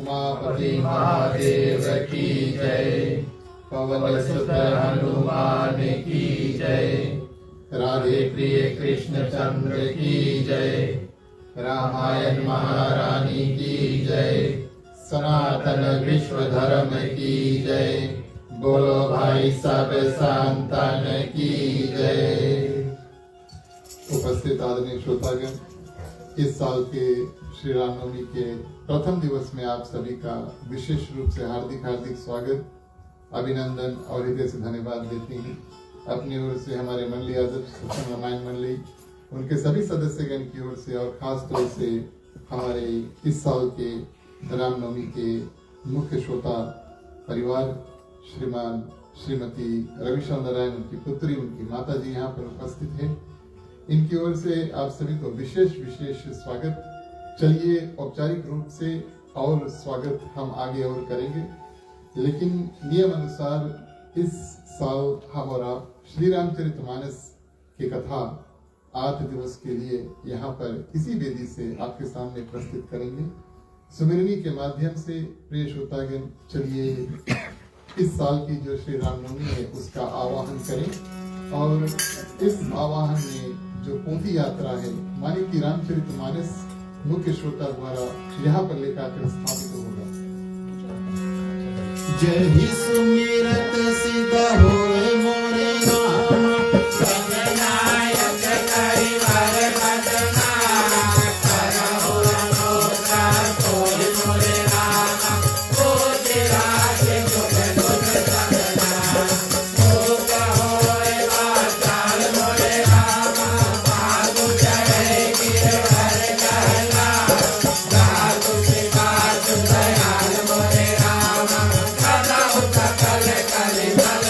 उमापति महादेव की जय। पवन सुत हनुमान की जय। राधे प्रिय कृष्ण चंद्र की जय। रामायण महारानी की जय। सनातन विश्व धर्म की जय। बोलो भाई सब संतान की जय। उपस्थित आदरणीय श्रोतागण, इस साल के श्री रामनवमी के प्रथम दिवस में आप सभी का विशेष रूप से हार्दिक स्वागत, अभिनंदन और हृदय से धन्यवाद देते हैं। अपनी ओर से हमारे मंडली आदर्श सत्संग रामायण मंडली, उनके सभी सदस्यगण की ओर से और खास तौर से हमारे इस साल के रामनवमी के मुख्य श्रोता परिवार, श्रीमान श्रीमती रविशंकर नारायण, उनकी पुत्री, उनकी माता जी यहाँ पर उपस्थित है, इनकी ओर से आप सभी को विशेष स्वागत। चलिए औपचारिक रूप से और स्वागत हम आगे और करेंगे, लेकिन नियम अनुसार इस साल हम और आप श्री रामचरितमानस की कथा 8 दिवस के लिए यहाँ पर इसी वेदी से आपके सामने प्रस्तुत करेंगे। सुमिरनी के माध्यम से प्रिय श्रोतागण, चलिए इस साल की जो श्री रामनवमी है उसका आवाहन करें और इस आवाहन में जो पोथी यात्रा है माने कि रामचरितमानस मुख्य श्रोता द्वारा यहाँ पर लेकर स्थापित होगा। जय ही सुमिरत सिद्ध होए मोरे राम, जननायक करिवर बदनाम, करहु अनोखा कोई मोरे राम, ओ तेरा के दुख दुख सजना, ओ कहोए वाचाल मोरे राम, पागु चढ़े गिरवर कहला, गागु सिकात दयाल मोरे राम, सकल कलिमल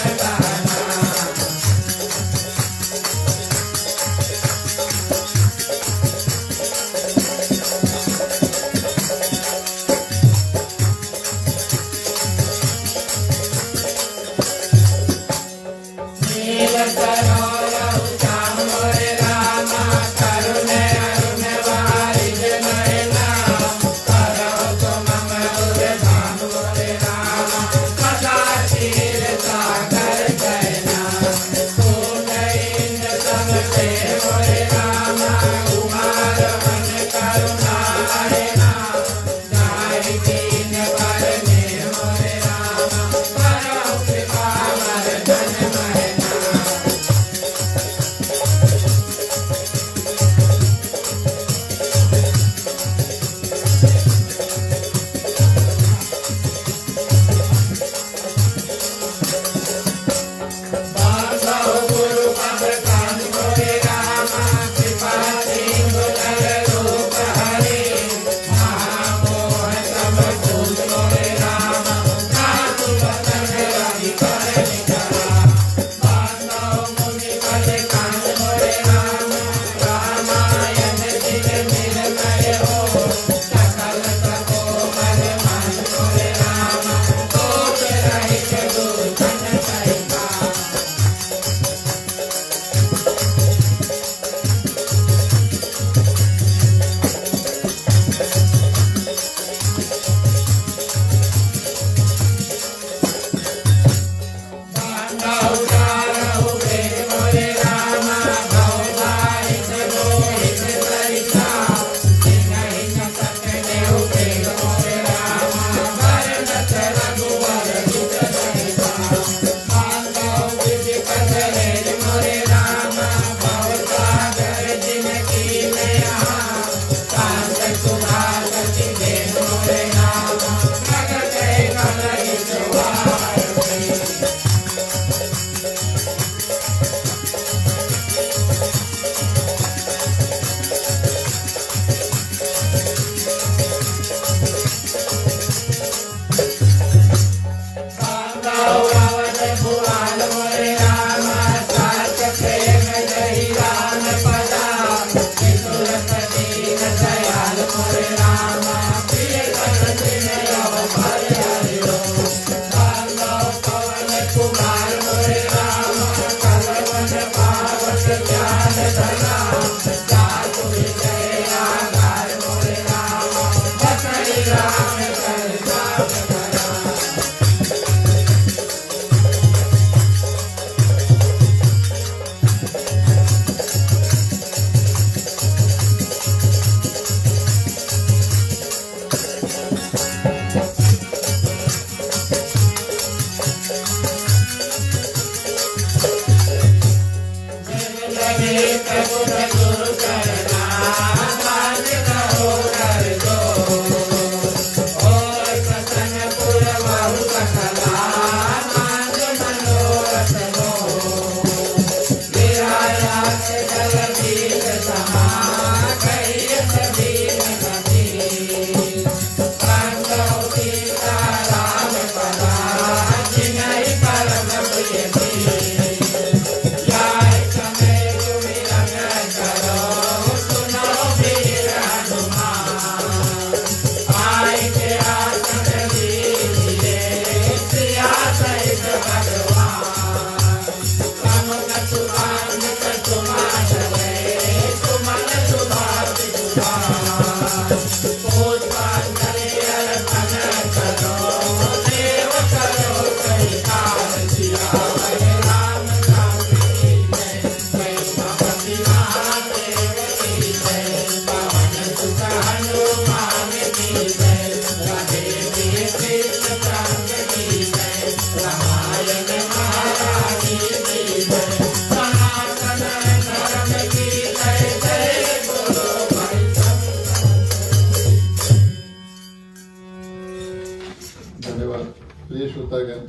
धन्यवाद। प्रिय श्रोतागण,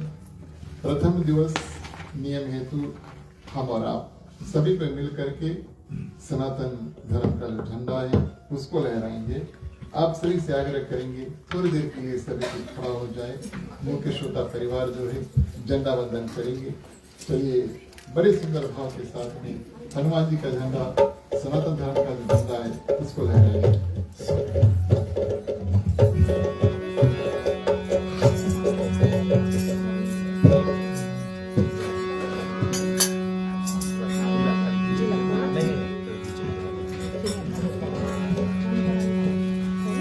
प्रथम दिवस नियम हेतु हम और आप सभी को मिलकर के सनातन धर्म का जो झंडा है उसको लहराएंगे। आप सभी से आग्रह करेंगे थोड़ी देर के लिए सभी को खड़ा हो जाए। मुख्य श्रोता परिवार जो है झंडा वंदन करेंगे। चलिए बड़े सुंदर भाव के साथ में हनुमान जी का झंडा, सनातन धर्म का जो झंडा है उसको लहराएंगे।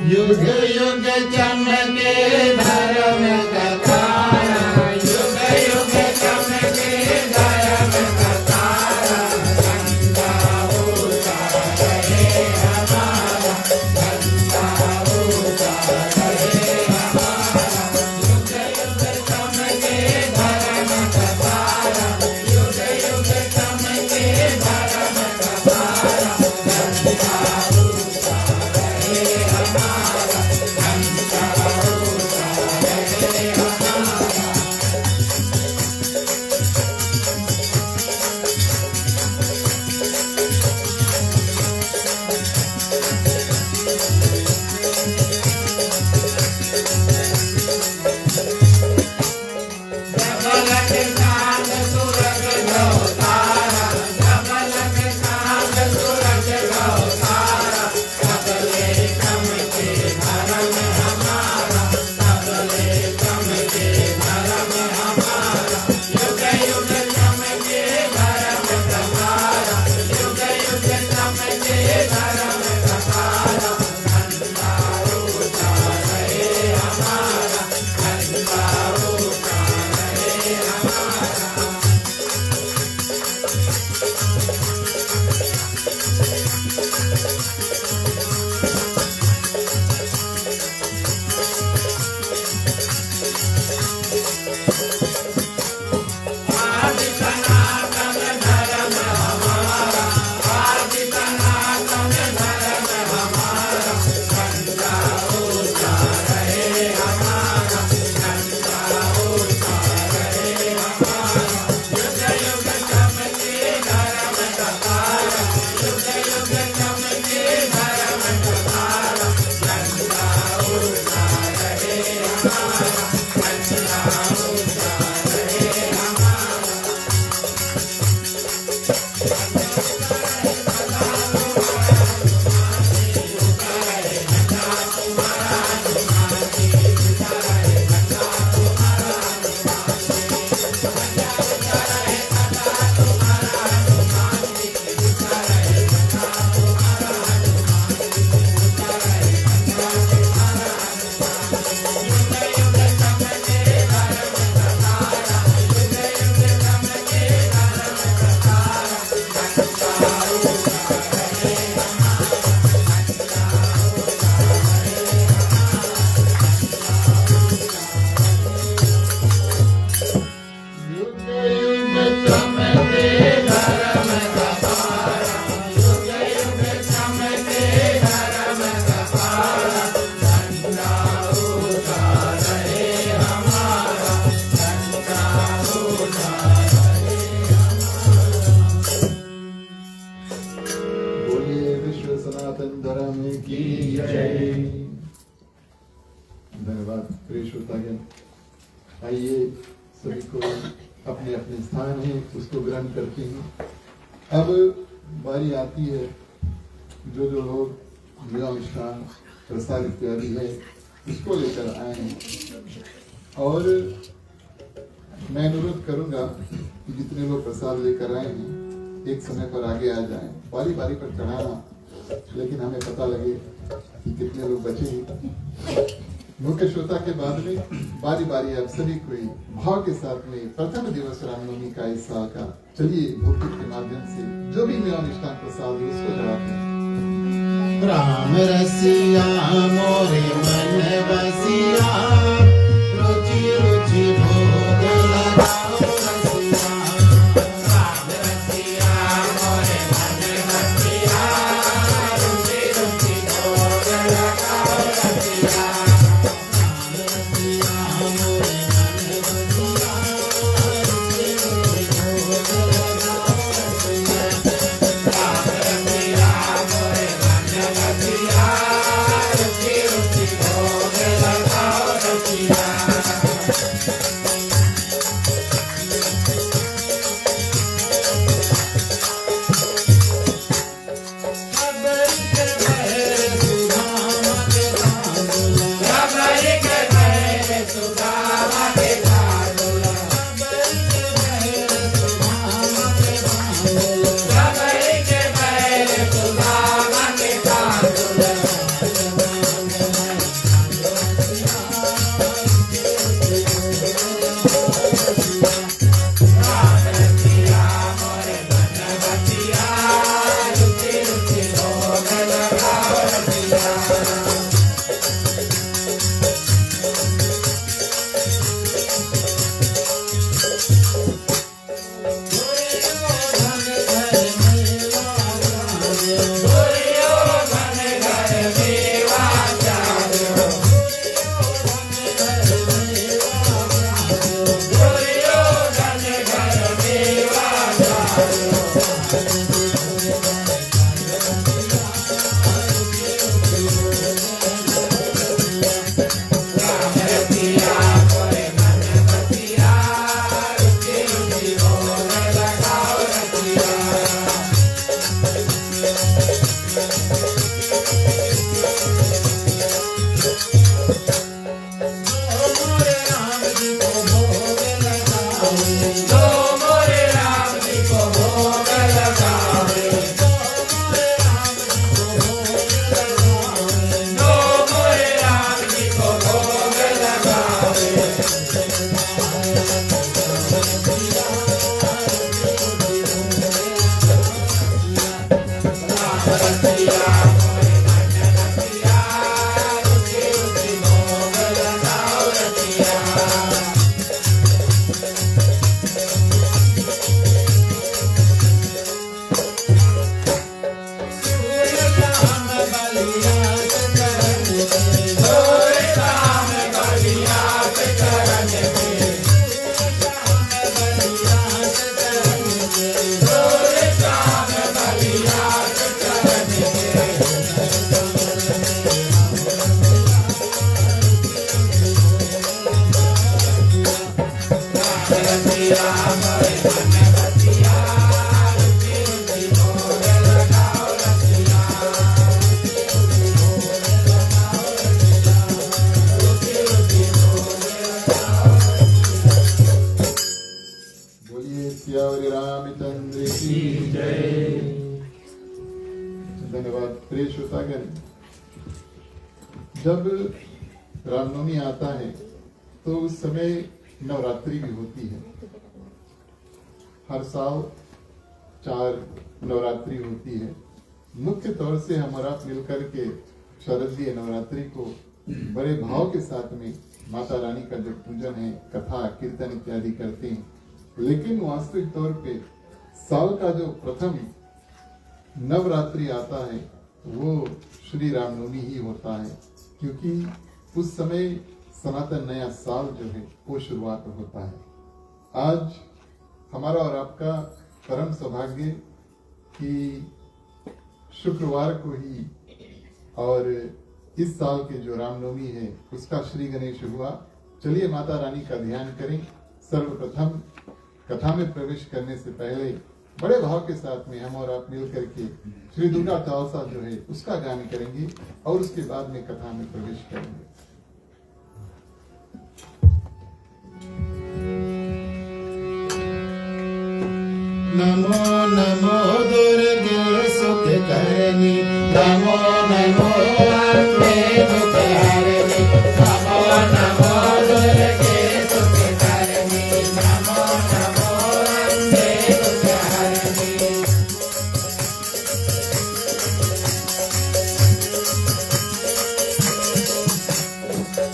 युग युग चमके धर्म का तारा, युग युग चमके धर्म का तारा, झंडा ऊंचा रहे हमारा, झंडा ऊंचा रहे हमारा। युग युग चमके धर्म का तारा, युग युग चमके धर्म का तारा, झंडा ऊंचा रहे हमारा। धन्यवाद। प्रिय श्रोतागण, आइए सभी को अपने अपने स्थान है उसको ग्रहण करते हैं। अब बारी आती है जो जो लोग मिष्ठान प्रसाद इत्यादि है उसको लेकर आए हैं। और मैं अनुरोध करूंगा कि जितने लोग प्रसाद लेकर आए हैं एक समय पर आगे आ जाएं, बारी बारी पर चढ़ाना, लेकिन हमें पता लगे कि कितने लोग बचे हैं। मुख्य श्रोता के बाद में बारी बारी आप सभी को भाव के साथ में प्रथम दिवस रामनवमी का इस साल का, चलिए भक्ति के माध्यम से जो भी मेरा निष्ठान प्रसाद है उसको चढ़ाते हैं। राम रसिया मोरे मन बसिया, रुचि रुचि भोग लगाओ रसिया। राम रसिया मोरे मन बसिया, रुचि रुचि भोग लगाओ रसिया। राम रसिया मोरे बोलिए सियावरी रामचंद्र की जय। धन्यवाद प्रिय श्रोतागण। जब रामनवमी आता है तो उस समय नवरात्रि भी होती है। हर साल 4 नवरात्रि होती है। मुख्य तौर से हमारा मिलकर के शारदीय नवरात्रि को बड़े भाव के साथ में माता रानी का जो पूजन है, कथा कीर्तन इत्यादि करते हैं। लेकिन वास्तविक तौर पे साल का जो प्रथम नवरात्रि आता है वो श्री रामनवमी ही होता है, क्योंकि उस समय सनातन नया साल जो है वो शुरुआत होता है। आज हमारा और आपका परम सौभाग्य कि शुक्रवार को ही और इस साल के जो रामनवमी है उसका श्री गणेश हुआ। चलिए माता रानी का ध्यान करें। सर्वप्रथम कथा में प्रवेश करने से पहले बड़े भाव के साथ में हम और आप मिल करके श्री दुर्गा चालीसा जो है उसका गान करेंगे और उसके बाद में कथा में प्रवेश करेंगे। नमो नमो दुर्गे सुख करनी, नमो नमो अम्बे दुख हरनी, नमो नमो दुर्गे सुख करनी, नमो नमो अम्बे दुख हरनी।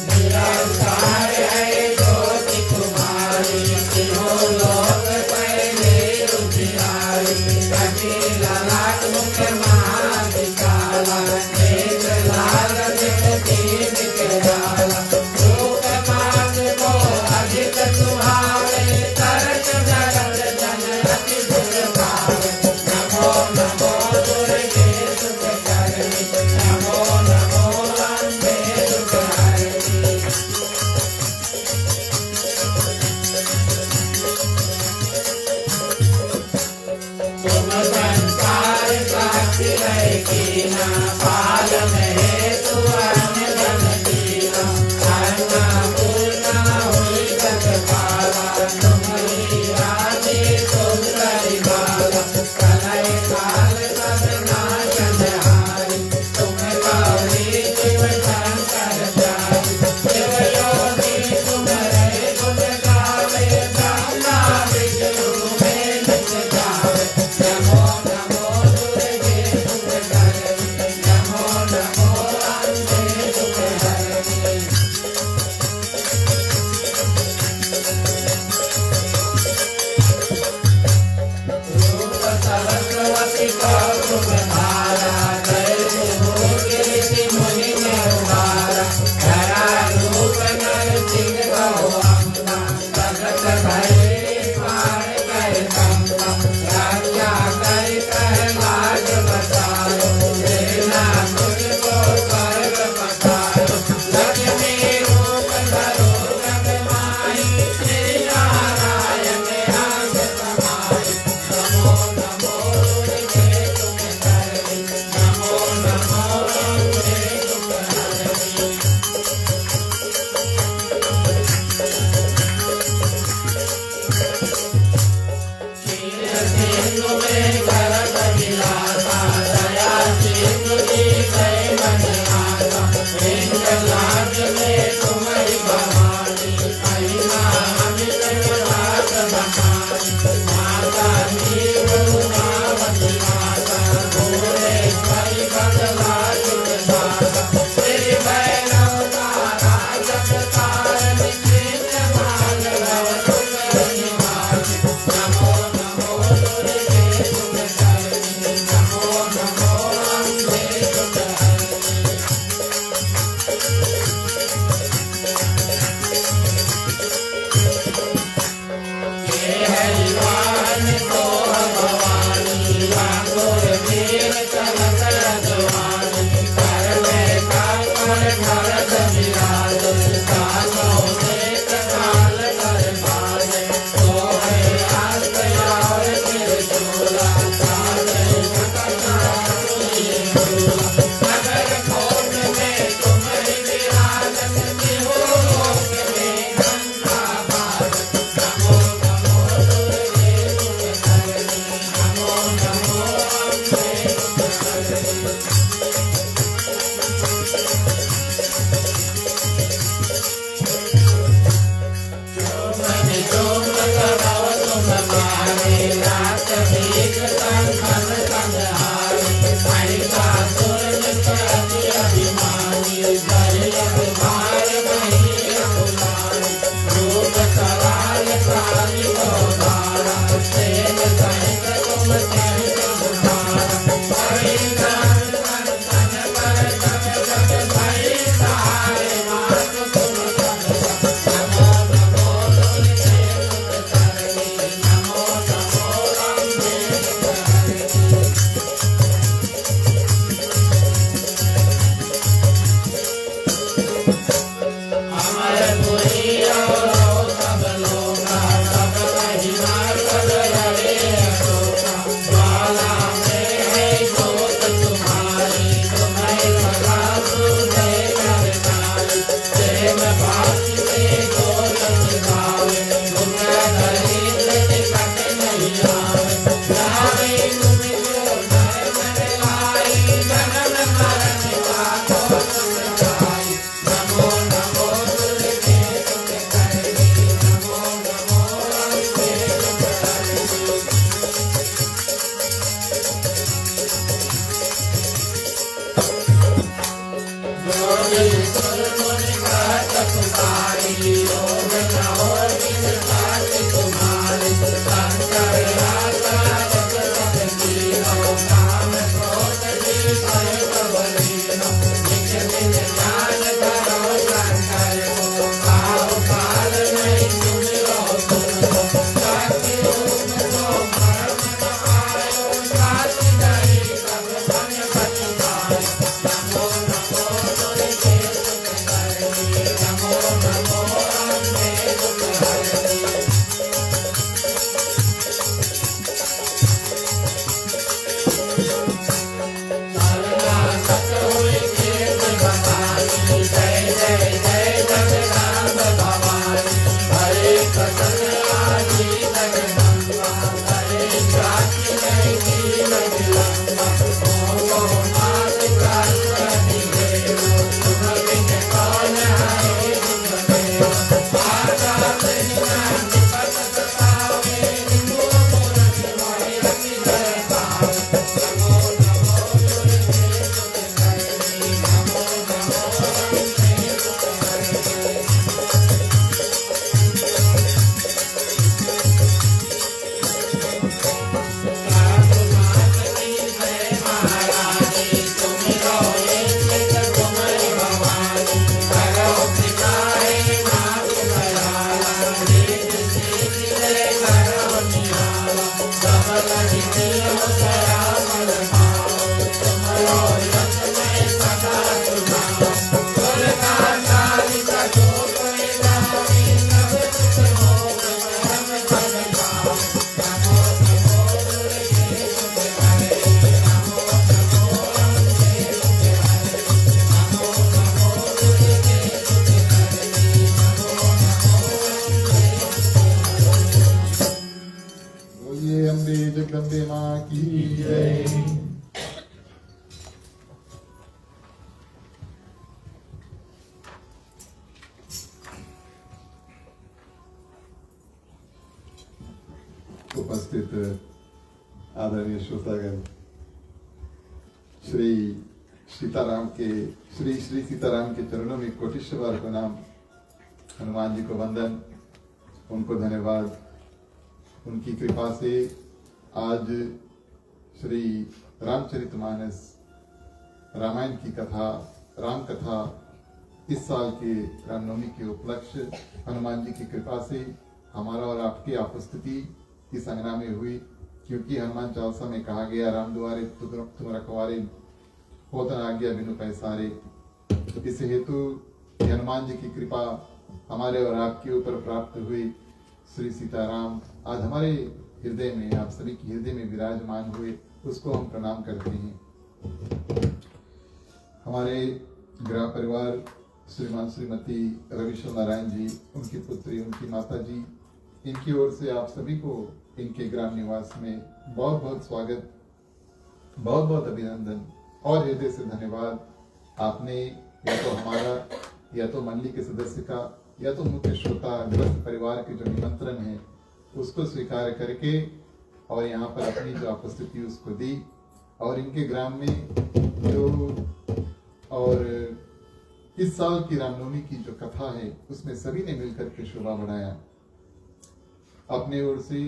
निरंकार है ज्योति तुम्हारी, तीनों लोक पहले रुधिराई, कभी ललाट मुख महाविशाला। उपस्थित आदरणीय श्रोतागण, श्री सीताराम के चरणों में कोटिश्वर को नाम, हनुमान जी को वंदन, उनको धन्यवाद। उनकी कृपा से आज श्री रामचरितमानस रामायण की कथा, राम कथा इस साल के रामनवमी के उपलक्ष्य हनुमान जी की कृपा से हमारा और आपकी उपस्थिति इस अंगना में हुई। क्योंकि हनुमान चालीसा में कहा गया, राम दुआरे तुम रखवारे, होत न आज्ञा बिनु पैसारे। इस हेतु हनुमान जी की कृपा हमारे और आपके ऊपर प्राप्त हुई। श्री सीताराम आज हमारे हृदय में, आप सभी के हृदय में विराजमान हुए, उसको हम प्रणाम करते हैं। हमारे गृह परिवार श्रीमान श्रीमती रविशंकर नारायण जी, उनकी पुत्री, उनकी माता जी, इनकी ओर से आप सभी को इनके ग्राम निवास में बहुत बहुत स्वागत, बहुत बहुत अभिनंदन और हृदय से धन्यवाद। आपने या तो हमारा, या तो मंडली के सदस्य का, या तो मुख्य श्रोता गृहस्थ परिवार के जो निमंत्रण है उसको स्वीकार करके और यहाँ पर अपनी जो उपस्थिति उसको दी, और इनके ग्राम में जो और इस साल की रामनवमी की जो कथा है उसमें सभी ने मिलकर के शोभा बढ़ाया। अपने ओर से,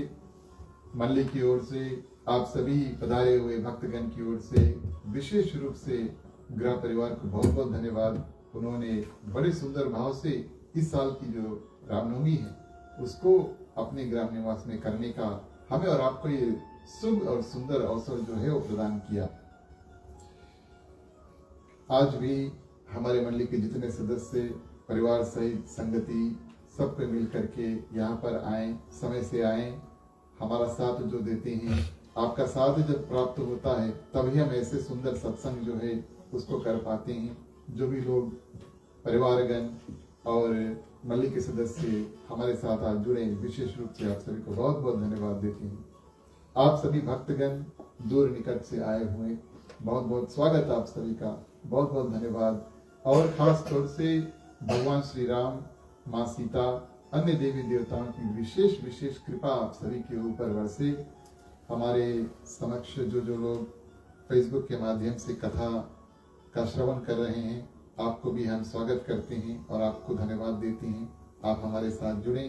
मंडली की ओर से, आप सभी पधारे हुए भक्तगण की ओर से विशेष रूप से गृह परिवार को बहुत बहुत धन्यवाद। उन्होंने बड़े सुंदर भाव से इस साल की जो रामनवमी है उसको अपने ग्राम निवास में करने का हमें और आपको ये शुभ और सुंदर अवसर जो है वो प्रदान किया। आज भी हमारे मंडली के जितने सदस्य परिवार सहित संगति सबको मिल करके यहाँ पर आए, समय से आए, हमारा साथ जो देते हैं। आपका साथ जब प्राप्त होता है तभी हम ऐसे सुंदर सत्संग जो है उसको कर पाते हैं। जो भी लोग परिवारगण और मंडली के सदस्य हमारे साथ आज जुड़े, विशेष रूप से आप सभी को बहुत बहुत धन्यवाद देते हैं। आप सभी भक्तगण दूर निकट से आए हुए, बहुत बहुत स्वागत आप सभी का, बहुत बहुत धन्यवाद। और खास तौर से भगवान श्री राम, माँ सीता, अन्य देवी देवताओं की विशेष विशेष कृपा आप सभी के ऊपर बरसे। हमारे समक्ष जो लोग फेसबुक के माध्यम से कथा का श्रवण कर रहे हैं, आपको भी हम स्वागत करते हैं और आपको धन्यवाद देते हैं। आप हमारे साथ जुड़े।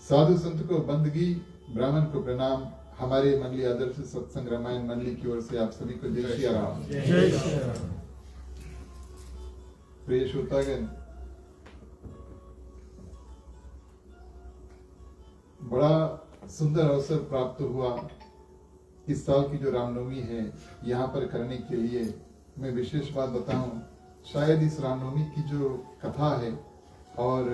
साधु संत को बंदगी, ब्राह्मण को प्रणाम। हमारे मंडली आदर्श सत्संग रामायण मंडली की ओर से आप सभी को जय श्री राम। जय श्री राम। प्रिय श्रोतागण, बड़ा सुंदर अवसर प्राप्त हुआ इस साल की जो रामनवमी है यहाँ पर करने के लिए। मैं विशेष बात बताऊं, शायद इस रामनवमी की जो कथा है और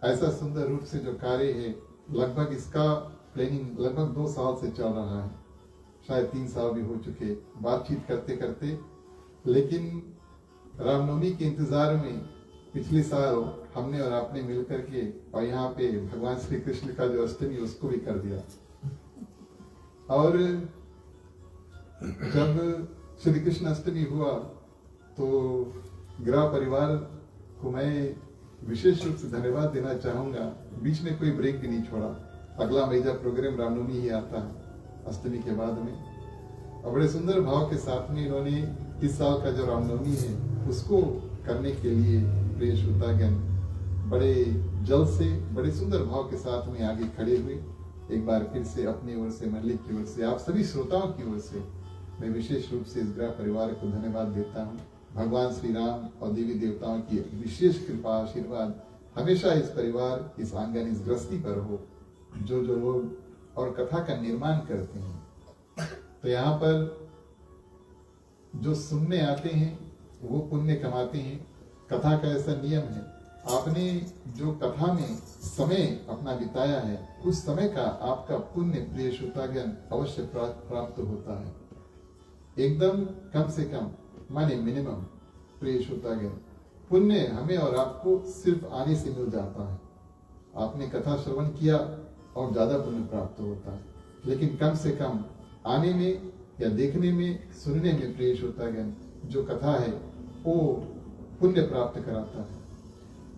ऐसा सुंदर रूप से जो कार्य है, लगभग इसका प्लानिंग लगभग 2 साल से चल रहा है, शायद 3 साल भी हो चुके बातचीत करते करते। लेकिन रामनवमी के इंतजार में पिछले साल हमने और आपने मिलकर के और यहाँ पे भगवान श्री कृष्ण का जो अष्टमी उसको भी कर दिया। और जब श्री कृष्ण अष्टमी हुआ तो गृह परिवार को मैं विशेष रूप से धन्यवाद देना चाहूंगा। बीच में कोई ब्रेक भी नहीं छोड़ा। अगला मेजर प्रोग्राम रामनवमी ही आता है अष्टमी के बाद में, और बड़े सुंदर भाव के साथ में इन्होंने इस साल का जो रामनवमी है उसको करने के लिए प्रिय श्रोतागण बड़े जल्द से बड़े सुंदर भाव के साथ में आगे खड़े हुए। एक बार फिर से अपनी ओर से, मंडली की ओर से, आप सभी श्रोताओं की ओर से मैं विशेष रूप से इस गृह परिवार को धन्यवाद देता हूँ। भगवान श्री राम और देवी देवताओं की विशेष कृपा आशीर्वाद हमेशा इस परिवार, इस आंगन, इस गृहस्थी पर हो। जो लोग और कथा का निर्माण करते हैं तो यहाँ पर जो सुनने आते हैं वो पुण्य कमाते हैं। कथा का ऐसा नियम है, आपने जो कथा में समय अपना बिताया है उस समय का आपका पुण्य प्रिय श्रोतागण अवश्य प्राप्त होता है। एकदम कम से कम माने मिनिमम प्रिय श्रोतागण पुण्य हमें और आपको सिर्फ आने से मिल जाता है। आपने कथा श्रवण किया और ज्यादा पुण्य प्राप्त होता है, लेकिन कम से कम आने में या देखने में, सुनने में प्रिय श्रोतागण जो कथा है वो पुण्य प्राप्त कराता है।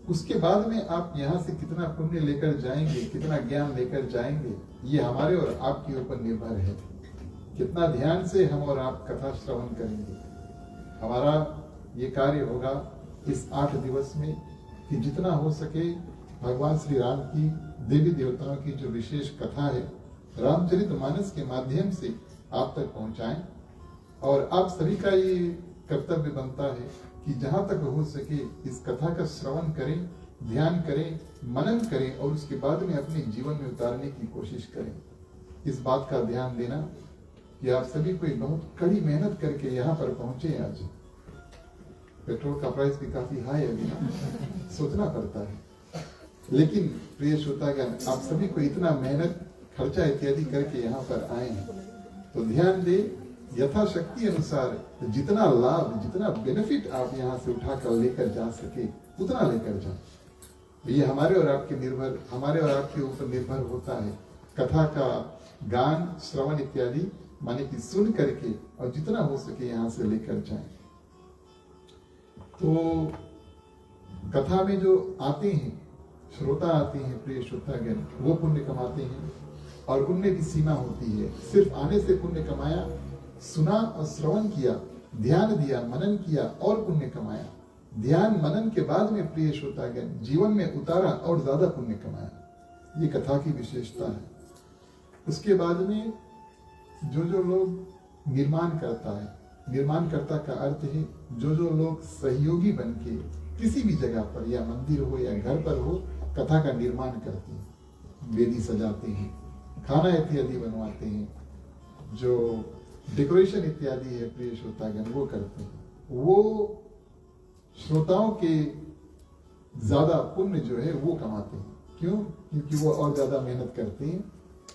उसके बाद में आप यहाँ से कितना पुण्य लेकर जाएंगे, कितना ज्ञान लेकर जाएंगे, ये हमारे और आपके ऊपर निर्भर है। कितना ध्यान से हम और आप कथा श्रवण करेंगे। हमारा ये कार्य होगा इस 8 दिवस में कि जितना हो सके भगवान श्री राम की, देवी देवताओं की जो विशेष कथा है, रामचरितमानस के माध्यम से आप तक पहुंचाएं। और आप सभी का ये कर्तव्य बनता है कि जहां तक हो सके इस कथा का श्रवण करें, ध्यान करें, मनन करें और उसके बाद में अपने जीवन में उतारने की कोशिश करें। इस बात का ध्यान देना कि आप सभी कोई बहुत कड़ी मेहनत करके यहाँ पर पहुंचे। आज पेट्रोल का प्राइस भी काफी हाई है, अभी सोचना पड़ता है, लेकिन प्रिय श्रोतागण, आप सभी को इतना मेहनत, खर्चा इत्यादि करके यहाँ पर आए हैं, तो ध्यान दे यथाशक्ति अनुसार जितना लाभ, जितना बेनिफिट आप यहाँ से उठाकर लेकर जा सके उतना लेकर जाए। ये हमारे और आपके ऊपर निर्भर होता है। कथा का गान, श्रवण इत्यादि माने कि सुन करके और जितना हो सके यहाँ से लेकर जाएं। तो कथा में जो आते हैं, श्रोता आते हैं, प्रिय श्रोतागण, वो पुण्य कमाते हैं और पुण्य की सीमा होती है। सिर्फ आने से पुण्य कमाया, सुना और श्रवण किया, ध्यान दिया, मनन किया और पुण्य कमाया। ध्यान मनन के बाद में प्रिय श्रोतागण जीवन में उतारा और ज्यादा पुण्य कमाया। ये कथा की विशेषता है। उसके बाद में जो लोग निर्माण करता है, निर्माण करता का अर्थ है जो लोग सहयोगी बन के किसी भी जगह पर, या मंदिर हो या घर पर हो, कथा का निर्माण करते हैं, वेदी सजाते हैं, खाना इत्यादि बनवाते हैं, जो डेकोरेशन इत्यादि है प्रिय श्रोतागण वो करते हैं, वो श्रोताओं के ज्यादा पुण्य जो है वो कमाते हैं। क्यों? क्योंकि वो और ज्यादा मेहनत करते हैं,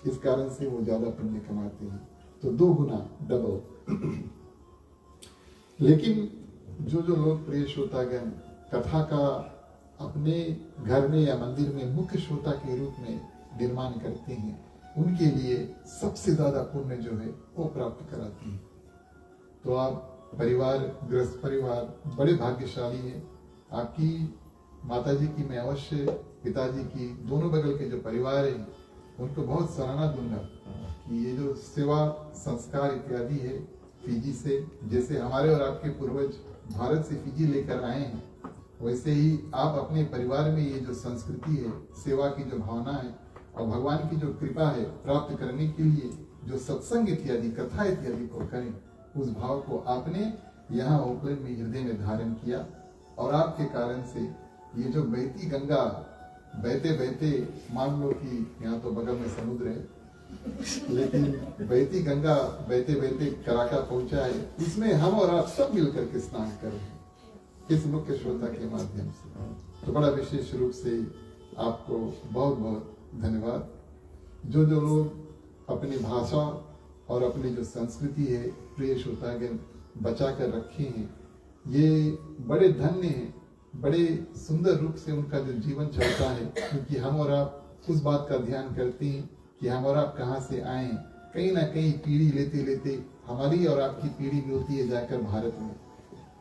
इस कारण से वो ज्यादा पुण्य कमाते हैं। तो 2 गुना, डबल। लेकिन जो लोग प्रिय श्रोतागण कथा का अपने घर में या मंदिर में मुख्य श्रोता के रूप में निर्माण करते हैं, उनके लिए सबसे ज्यादा पुण्य जो है वो प्राप्त कराती है। तो आप परिवार, गृहस्थ परिवार बड़े भाग्यशाली है। आपकी माताजी की मैं अवश्य, पिताजी की, दोनों बगल के जो परिवार है उनको बहुत सराहना दूंगा कि ये जो सेवा संस्कार इत्यादि है फिजी से, जैसे हमारे और आपके पूर्वज भारत से फिजी लेकर आए हैं, वैसे ही आप अपने परिवार में ये जो संस्कृति है, सेवा की जो भावना है और भगवान की जो कृपा है प्राप्त करने के लिए जो सत्संग इत्यादि, कथा इत्यादि को करें, उस भाव को आपने यहाँ ओकलैंड में हृदय में धारण किया। और आपके कारण से ये जो बहती गंगा, बहते बहते, मान लो कि यहाँ तो बगल में समुद्र है, लेकिन बहती गंगा बहते बहते कराका पहुंचा है, इसमें हम और आप सब मिलकर के स्नान कर रहे हैं इस मुख्य श्रोता के माध्यम से। तो बड़ा विशेष रूप से आपको बहुत बहुत धन्यवाद। जो लोग अपनी भाषा और अपनी जो संस्कृति है प्रिय श्रोतागण बचा कर रखे हैं, ये बड़े धन्य हैं, बड़े सुंदर रूप से उनका जो जीवन चलता है, क्योंकि हम और आप उस बात का ध्यान करते हैं कि हम और आप कहाँ से आए हैं। कहीं ना कहीं पीढ़ी लेते लेते हमारी और आपकी पीढ़ी मिलती है जाकर भारत में,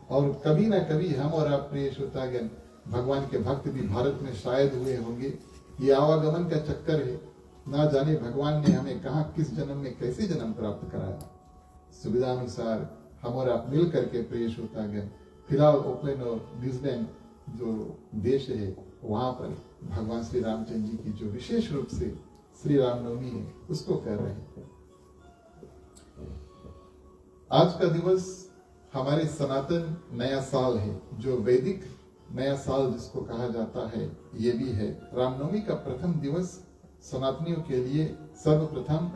और कभी ना कभी हम और आप प्रिय श्रोतागण भगवान के भक्त भी भारत में शायद हुए होंगे। ये आवागमन का चक्कर है, ना जाने भगवान ने हमें कहाँ, किस जन्म में कैसे जन्म प्राप्त कराया। सुविधा अनुसार हम और आप मिल करके प्रिय श्रोतागण फिलहाल ओकलैंड और न्यूजीलैंड जो देश है वहां पर भगवान श्री रामचंद्र जी की जो विशेष रूप से श्री रामनवमी है उसको कर रहे हैं। आज का दिवस हमारे सनातन नया साल है, जो वैदिक नया साल जिसको कहा जाता है, ये भी है। रामनवमी का प्रथम दिवस सनातनियों के लिए सर्वप्रथम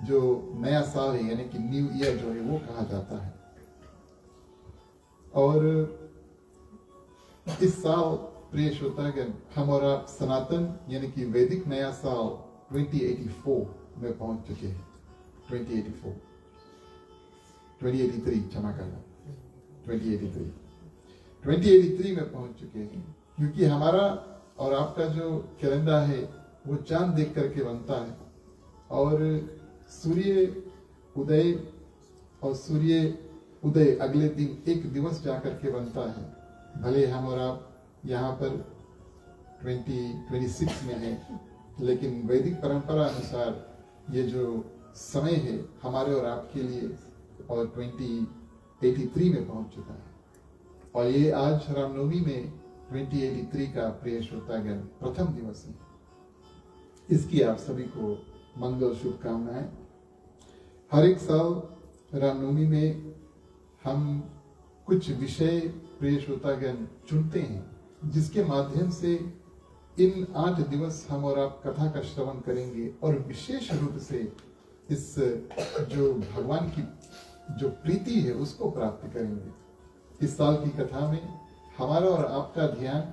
जो नया साल है यानी कि न्यू ईयर जो है वो कहा जाता है। और इस साल प्रिय श्रोतागण हम और आप सनातन यानी कि वैदिक नया साल 2084 में पहुंच चुके हैं। 2083 क्षमा करना, 2083 में पहुंच चुके हैं, क्योंकि हमारा और आपका जो कैलेंडर है वो चांद देख करके बनता है, और सूर्य उदय और सूर्य उदय अगले दिन एक दिवस जाकर के बनता है। भले हम और आप यहाँ पर 2026 में है, लेकिन वैदिक परंपरा अनुसार ये जो समय है हमारे और आपके लिए और 2083 में पहुंच चुका है। और ये आज रामनवमी में 2083 का प्रिय श्रोतागण प्रथम दिवस है। इसकी आप सभी को मंगल शुभकामनाएं। हर एक साल रामनवमी में हम कुछ विषय प्रिय श्रोतागण चुनते हैं जिसके माध्यम से इन 8 दिवस हम और आप कथा का श्रवण करेंगे और विशेष रूप से इस जो भगवान की जो प्रीति है उसको प्राप्त करेंगे। इस साल की कथा में हमारा और आपका ध्यान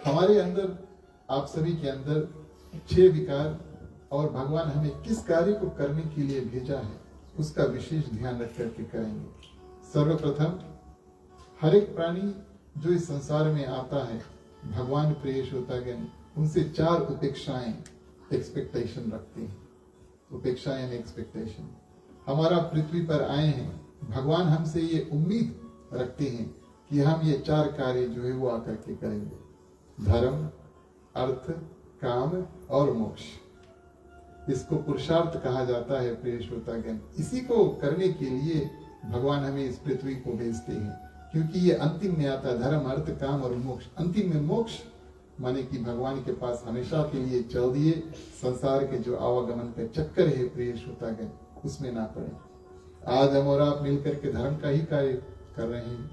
हमारे अंदर, आप सभी के अंदर 6 विकार और भगवान हमें किस कार्य को करने के लिए भेजा है उसका विशेष ध्यान रख करके करेंगे। सर्वप्रथम हर एक प्राणी जो इस संसार में आता है, भगवान प्रिय श्रोतागण उनसे 4 उपेक्षाएं एक्सपेक्टेशन रखते हैं। उपेक्षा यानी एक्सपेक्टेशन। हमारा पृथ्वी पर आए हैं, भगवान हमसे ये उम्मीद रखते हैं कि हम ये 4 कार्य जो है वो आकर के करेंगे। धर्म, अर्थ, काम और मोक्ष। इसको पुरुषार्थ कहा जाता है प्रिय श्रोतागण। इसी को करने के लिए भगवान हमें इस पृथ्वी को भेजते हैं, क्योंकि ये अंतिम में आता है धर्म, अर्थ, काम और मोक्ष। अंतिम में मोक्ष माने कि भगवान के पास हमेशा के लिए चल दिए, संसार के जो आवागमन का चक्कर है प्रिय श्रोतागण उसमें ना पड़े। आज हम और आप मिलकर के धर्म का ही कार्य कर रहे हैं,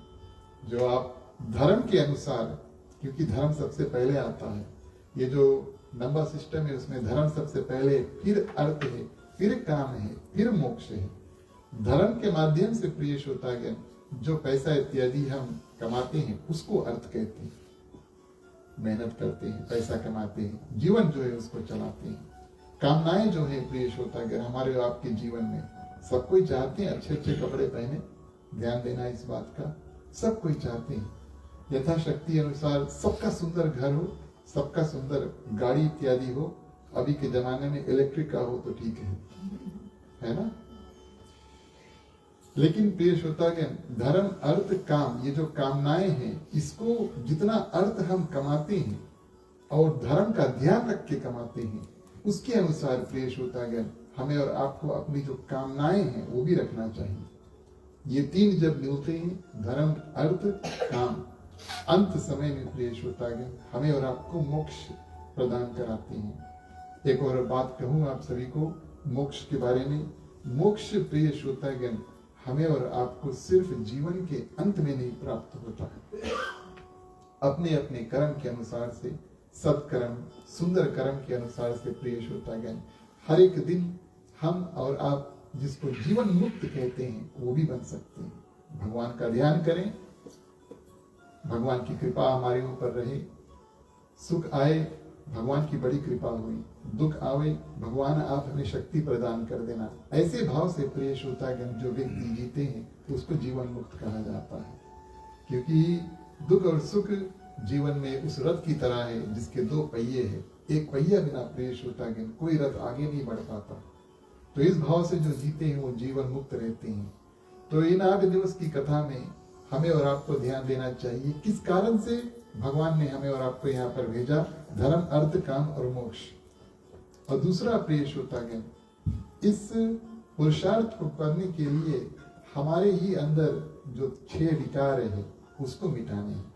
जो आप धर्म के अनुसार, क्योंकि धर्म सबसे पहले आता है। ये जो नंबर सिस्टम है उसमें धर्म सबसे पहले, फिर अर्थ है, फिर काम है, फिर मोक्ष है। धर्म के माध्यम से प्रिय श्रोतागण जो पैसा इत्यादि हम कमाते हैं उसको अर्थ कहते हैं। मेहनत करते हैं, पैसा कमाते हैं, जीवन जो है उसको चलाते हैं। कामनाएं जो है प्रिय श्रोतागण हमारे और आपके जीवन में, सब कोई चाहते हैं अच्छे अच्छे कपड़े पहने, ध्यान देना इस बात का, सब कोई चाहते हैं यथाशक्ति अनुसार सबका सुंदर घर हो, सबका सुंदर गाड़ी इत्यादि हो। अभी के जमाने में इलेक्ट्रिक का हो तो ठीक है ना। लेकिन प्रिय श्रोतागण धर्म, अर्थ, काम, ये जो कामनाएं हैं, इसको जितना अर्थ हम कमाते हैं और धर्म का ध्यान रख के कमाते हैं, उसके अनुसार प्रिय श्रोतागण हमें और आपको अपनी जो कामनाएं हैं वो भी रखना चाहिए। ये 3 जब मिलते हैं, धर्म, अर्थ, काम, अंत समय में प्रिय श्रोतागण हमें और आपको मोक्ष प्रदान कराते हैं। एक और बात कहूं आप सभी को मोक्ष के बारे में। मोक्ष प्रिय श्रोतागण हमें और आपको सिर्फ जीवन के अंत में नहीं प्राप्त होता है, अपने अपने कर्म के अनुसार से, सत्कर्म, सुंदर कर्म के अनुसार से प्रिय श्रोतागण हर एक दिन हम और आप जिसको जीवन मुक्त कहते हैं वो भी बन सकते हैं। भगवान का ध्यान करें, भगवान की कृपा हमारे ऊपर रहे। सुख आए भगवान की बड़ी कृपा हुई, दुख आवे भगवान आप हमें शक्ति प्रदान कर देना। ऐसे भाव से प्रिय श्रोतागण जो व्यक्ति जीते हैं उसको जीवन मुक्त कहा जाता है, क्योंकि दुख और सुख जीवन में उस रथ की तरह है जिसके 2 पहिए हैं। एक पहिया बिना प्रिय श्रोतागण कोई रथ आगे नहीं बढ़ पाता। तो इस भाव से जो जीते हैं वो जीवन मुक्त रहते हैं। तो इन 8 दिवस की कथा में हमें और आपको ध्यान देना चाहिए किस कारण से भगवान ने हमें और आपको यहाँ पर भेजा, धर्म, अर्थ, काम और मोक्ष। और दूसरा प्रिय श्रोतागण इस पुरुषार्थ को करने के लिए हमारे ही अंदर जो 6 विकार है उसको मिटाने हैं।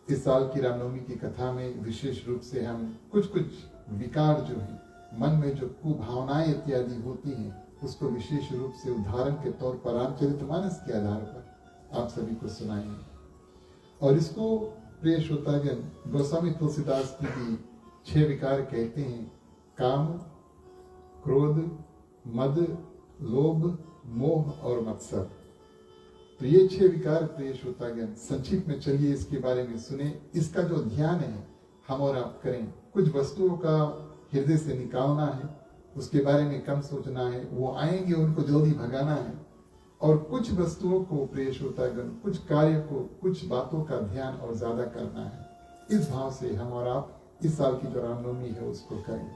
इस साल की रामनवमी की कथा में विशेष रूप से हम कुछ विकार जो है, मन में जो कुभावनाएं इत्यादि होती हैं उसको विशेष रूप से उदाहरण के तौर पर रामचरितमानस के आधार पर आप सभी को सुनाएंगे। और इसको प्रिय श्रोतागण गोस्वामी तुलसीदास जी की 6 विकार कहते हैं, काम, क्रोध, मद, लोभ, मोह और मत्सर। तो ये 6 विकार प्रिय श्रोतागण संक्षिप्त में चलिए इसके बारे में सुने। इसका जो ध्यान है हम और आप करें। कुछ वस्तुओं का हृदय से निकालना है, उसके बारे में कम सोचना है, वो आएंगे उनको जल्दी भगाना है। और कुछ वस्तुओं को प्रिय श्रोतागण, कुछ कार्य को, कुछ बातों का ध्यान और ज्यादा करना है। इस भाव से हम और आप इस साल की जो रामनवमी है उसको करें।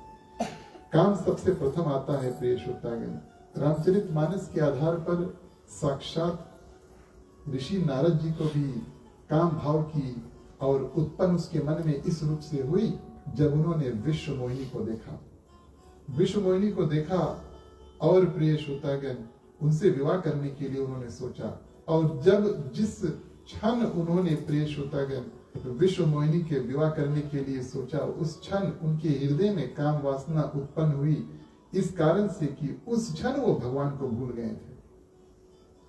काम सबसे प्रथम आता है प्रिय श्रोतागण। रामचरितमानस के आधार पर साक्षात ऋषि नारद जी को भी काम भाव की और उत्पन्न उसके मन में इस रूप से हुई जब उन्होंने विश्व मोहिनी को देखा। विश्व मोहिनी को देखा और प्रिय श्रोतागण उनसे विवाह करने के लिए उन्होंने सोचा। और जब जिस क्षण उन्होंने प्रिय श्रोतागण विश्व मोहिनी के विवाह करने के लिए सोचा, उस क्षण उनके हृदय में काम वासना उत्पन्न हुई, इस कारण से कि उस क्षण वो भगवान को भूल गए थे।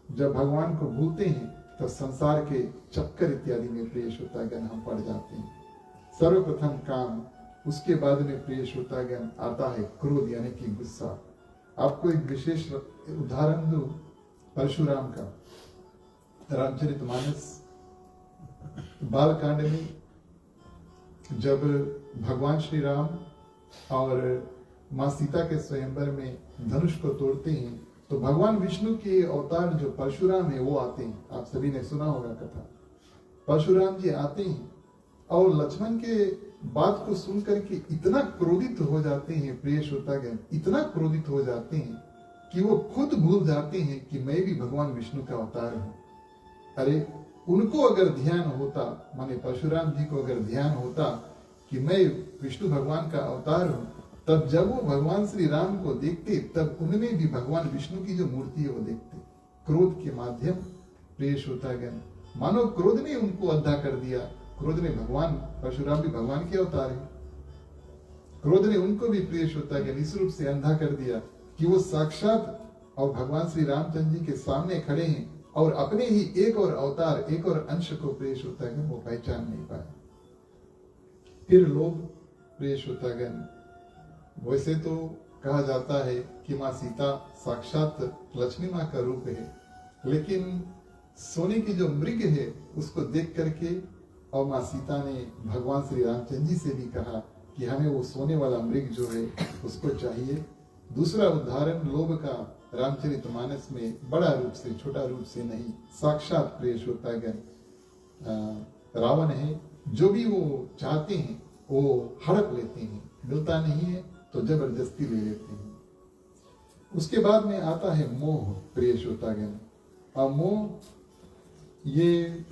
जब भगवान को भूलते हैं तो संसार के चक्कर इत्यादि में प्रिय श्रोतागण हम पड़ जाते हैं। सर्वप्रथम काम, उसके बाद में प्रिय श्रोतागण आता है क्रोध यानी कि गुस्सा। आपको एक विशेष उदाहरण दूं परशुराम का। रामचरितमानस बालकांड में जब भगवान श्री राम और मां सीता के स्वयंवर में धनुष को तोड़ते हैं तो भगवान विष्णु के अवतार जो परशुराम है वो आते हैं। आप सभी ने सुना होगा कथा। परशुराम जी आते हैं और लक्ष्मण के बात को सुनकर के इतना क्रोधित हो जाते हैं प्रिय श्रोतागण, इतना क्रोधित हो जाते हैं कि वो खुद भूल जाते हैं कि मैं भी भगवान विष्णु का अवतार हूं। अरे उनको अगर ध्यान होता, माने परशुराम जी को अगर ध्यान होता कि मैं विष्णु भगवान का अवतार हूं, तब जब वो भगवान श्री राम को देखते तब उनमें भी भगवान विष्णु की जो मूर्ति है वो देखते। क्रोध के माध्यम प्रिय श्रोतागण, मानो क्रोध ने उनको अद्धा कर दिया। क्रोध ने भगवान, परशुराम भी भगवान के अवतार है, क्रोध ने उनको भी प्रिय श्रोतागण इस रूप से अंधा कर दिया कि वो साक्षात और भगवान श्री रामचंद्र जी के सामने खड़े हैं और अपने ही एक और अवतार, एक और अंश को प्रिय श्रोतागण वो पहचान नहीं पाए। फिर लोग प्रिय श्रोतागण, वैसे तो कहा जाता है कि माँ सीता साक्षात लक्ष्मी माँ का रूप है, लेकिन सोने की जो मृग है उसको देख करके और माँ सीता ने भगवान श्री रामचंद्र जी से भी कहा कि हमें वो सोने वाला मृग जो है उसको चाहिए। दूसरा उदाहरण लोभ का रामचरितमानस में बड़ा रूप से, छोटा रूप से नहीं, साक्षात प्रिय श्रोतागण रावण है। जो भी वो चाहते हैं वो हड़प लेते हैं, मिलता नहीं है तो जबरदस्ती ले लेते हैं। उसके बाद में आता है मोह प्रिय श्रोतागण। और मोह ये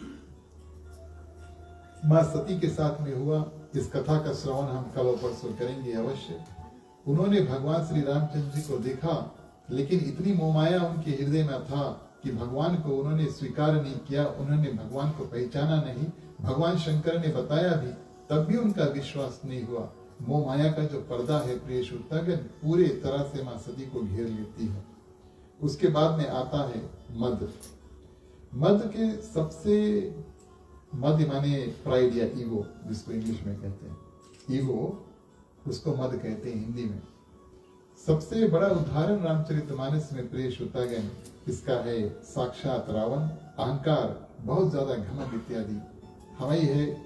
मां सती के साथ में हुआ। इस कथा का श्रवण हम कल और परसों करेंगे अवश्य। उन्होंने भगवान श्री रामचंद्र जी को देखा, लेकिन इतनी मोहमाया उनके हृदय में था कि भगवान को उन्होंने स्वीकार नहीं किया, उन्होंने भगवान को पहचाना नहीं। भगवान शंकर ने बताया भी, तब भी उनका विश्वास नहीं हुआ। मोह माया का जो पर्दा है प्रिय श्रोतागण पूरे तरह से मां सती को घेर लेती है। उसके बाद में आता है मद। मद के सबसे, मद माने प्राइड या ईगो, जिसको इंग्लिश में कहते हैं ईगो, उसको मद कहते हैं हिंदी में। सबसे बड़ा उदाहरण रामचरितमानस में प्रिय श्रोतागण इसका है साक्षात रावण। अहंकार, बहुत ज्यादा घमंड इत्यादि हमें है,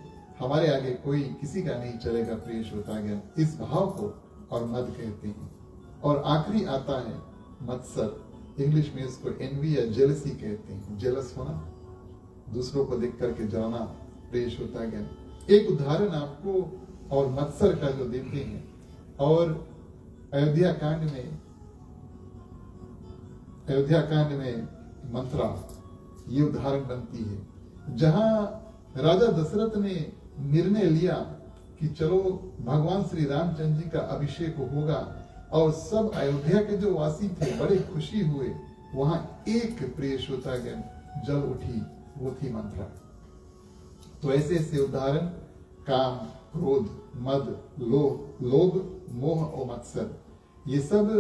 हमारे आगे कोई किसी का नहीं चलेगा प्रिय श्रोतागण, इस भाव को और मद कहते हैं। और आखिरी आता है मत्सर। इंग्लिश में इसको एनवी या जेलसी कहते हैं, जेलस होना, दूसरों को देख करके जलना प्रिय श्रोतागण। एक उदाहरण आपको और मत्सर का जो देते हैं, और अयोध्या कांड में मंत्रा ये उदाहरण बनती है, जहां राजा दशरथ ने निर्णय लिया कि चलो भगवान श्री रामचंद्र जी का अभिषेक होगा, और सब अयोध्या के जो वासी थे बड़े खुशी हुए। वहां एक प्रिय श्रोतागण जल उठी, वो थी मंत्रा। तो ऐसे ऐसे उदाहरण काम, क्रोध, मद, लोभ, मोह और मत्सर, ये सब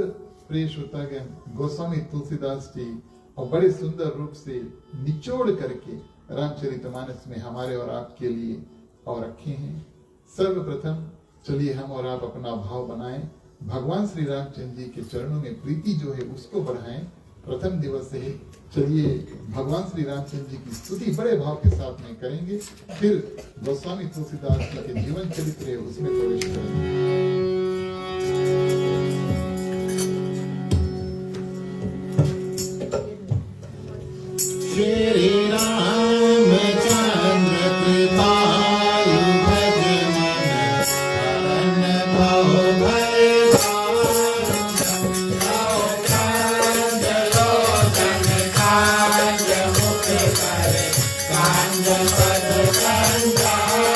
प्रिय श्रोतागण गोस्वामी तुलसीदास जी और बड़े सुंदर रूप से निचोड़ करके रामचरितमानस में हमारे और आपके लिए और रखे हैं। सर्वप्रथम चलिए हम और आप अपना भाव बनाएं, भगवान श्री रामचंद्र जी के चरणों में प्रीति जो है उसको बढ़ाएं। प्रथम दिवस है, चलिए भगवान श्री रामचंद्र जी की स्तुति बड़े भाव के साथ में करेंगे, फिर गोस्वामी तुलसीदास जी के जीवन चरित्र है उसमें प्रवेश करेंगे। श्री रामचंद्र कृपालु भज मन, शरण भव भय कांज पद संजाय।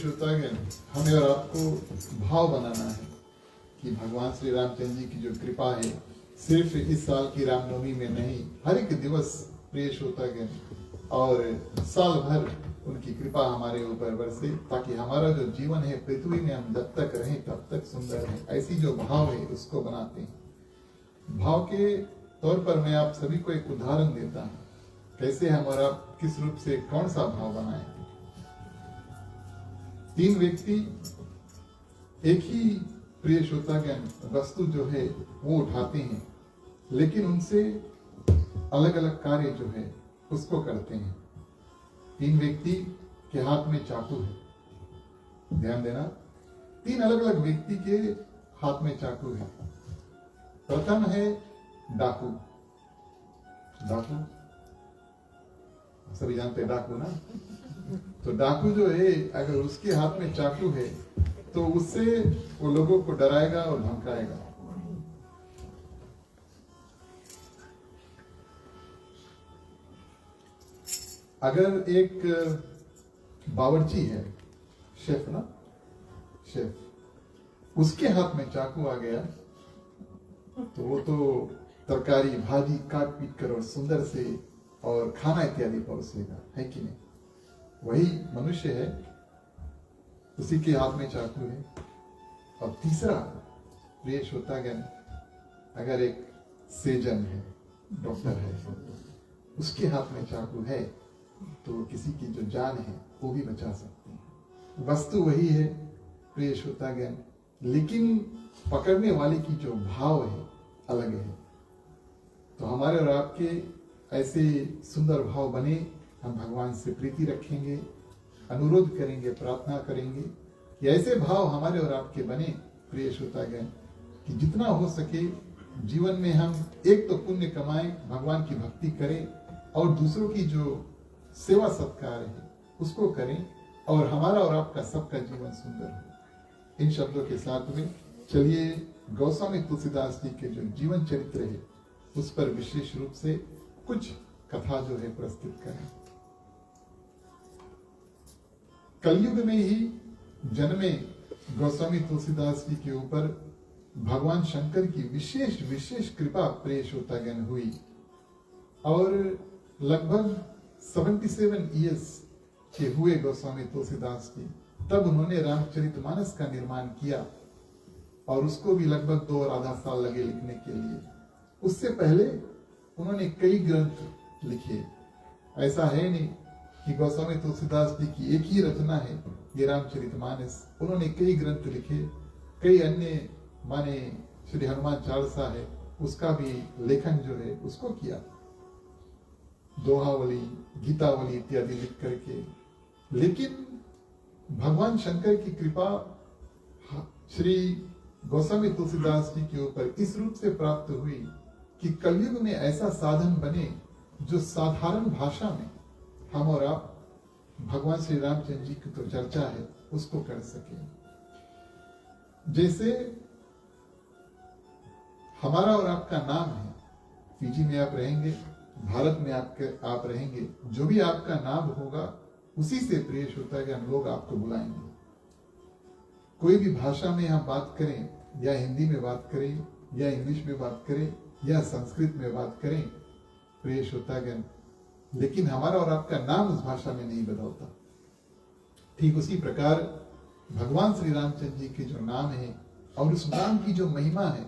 श्रोतागण, हमें और आपको भाव बनाना है कि भगवान श्री रामचंद्र जी की जो कृपा है सिर्फ इस साल की रामनवमी में नहीं, हर एक दिवस प्रिय श्रोतागण, और साल भर उनकी कृपा हमारे ऊपर बरसे, ताकि हमारा जो जीवन है पृथ्वी में हम जब तक रहें तब तक सुंदर है। ऐसी जो भाव है उसको बनाते हैं। भाव के तौर पर मैं आप सभी को एक उदाहरण देता हूँ, कैसे हम और आप किस रूप से कौन सा भाव बनाए। 3 व्यक्ति एक ही प्रिय श्रोतागण वस्तु जो है वो उठाते हैं, लेकिन उनसे अलग अलग कार्य जो है उसको करते हैं। 3 व्यक्ति के हाथ में चाकू है, ध्यान देना, 3 अलग अलग व्यक्ति के हाथ में चाकू है। प्रथम है डाकू। डाकू सभी जानते हैं डाकू ना। तो डाकू जो है अगर उसके हाथ में चाकू है तो उससे वो लोगों को डराएगा और धमकाएगा। अगर एक बावर्ची है, शेफ ना, शेफ, उसके हाथ में चाकू आ गया तो वो तो तरकारी भाजी काट पीट कर और सुंदर से और खाना इत्यादि परोसेगा, है कि नहीं? वही मनुष्य है, उसी के हाथ में चाकू है। और तीसरा प्रिय श्रोतागण, अगर एक सर्जन है, डॉक्टर है, उसके हाथ में चाकू है तो किसी की जो जान है वो भी बचा सकते हैं। वस्तु वही है प्रिय श्रोतागण, लेकिन पकड़ने वाले की जो भाव है अलग है। तो हमारे और आपके ऐसे सुंदर भाव बने, हम भगवान से प्रीति रखेंगे, अनुरोध करेंगे, प्रार्थना करेंगे कि ऐसे भाव हमारे और आपके बने प्रिय श्रोतागण, कि जितना हो सके जीवन में हम एक तो पुण्य कमाएं, भगवान की भक्ति करें, और दूसरों की जो सेवा सत्कार है उसको करें, और हमारा और आपका सबका जीवन सुंदर हो। इन शब्दों के साथ में चलिए गोस्वामी तुलसीदास जी के जो जीवन चरित्र है उस पर विशेष रूप से कुछ कथा जो है प्रस्तुत करें। कलयुग में ही जन्मे गोस्वामी तुलसीदास जी के ऊपर भगवान शंकर की विशेष कृपा प्रिय श्रोतागण हुई, और लगभग 77 ईयर्स के हुए गोस्वामी तुलसीदास जी, तब उन्होंने रामचरितमानस का निर्माण किया, और उसको भी लगभग 2 और आधा साल लगे लिखने के लिए। उससे पहले उन्होंने कई ग्रंथ लिखे। ऐसा है नहीं कि गोस्वामी तुलसीदास जी की एक ही रचना है ये रामचरितमानस, उन्होंने कई ग्रंथ लिखे। कई अन्य माने श्री हनुमान चालीसा है, उसका भी लेखन जो है उसको किया, दोहावली, गीतावली इत्यादि लिख करके। लेकिन भगवान शंकर की कृपा श्री गोस्वामी तुलसीदास जी के ऊपर इस रूप से प्राप्त हुई कि कलयुग में ऐसा साधन बने जो साधारण भाषा में हम और आप भगवान श्री रामचंद्र जी की तो चर्चा है उसको कर सके। जैसे हमारा और आपका नाम है, फीजी में आप रहेंगे, भारत में आप रहेंगे, जो भी आपका नाम होगा उसी से प्रिय श्रोतागण लोग आपको बुलाएंगे। कोई भी भाषा में हम बात करें, या हिंदी में बात करें, या इंग्लिश में बात करें, या संस्कृत में बात करें प्रिय श्रोतागण, लेकिन हमारा और आपका नाम उस भाषा में नहीं बदलता। ठीक उसी प्रकार भगवान श्री रामचंद्र जी के जो नाम है और उस नाम की जो महिमा है,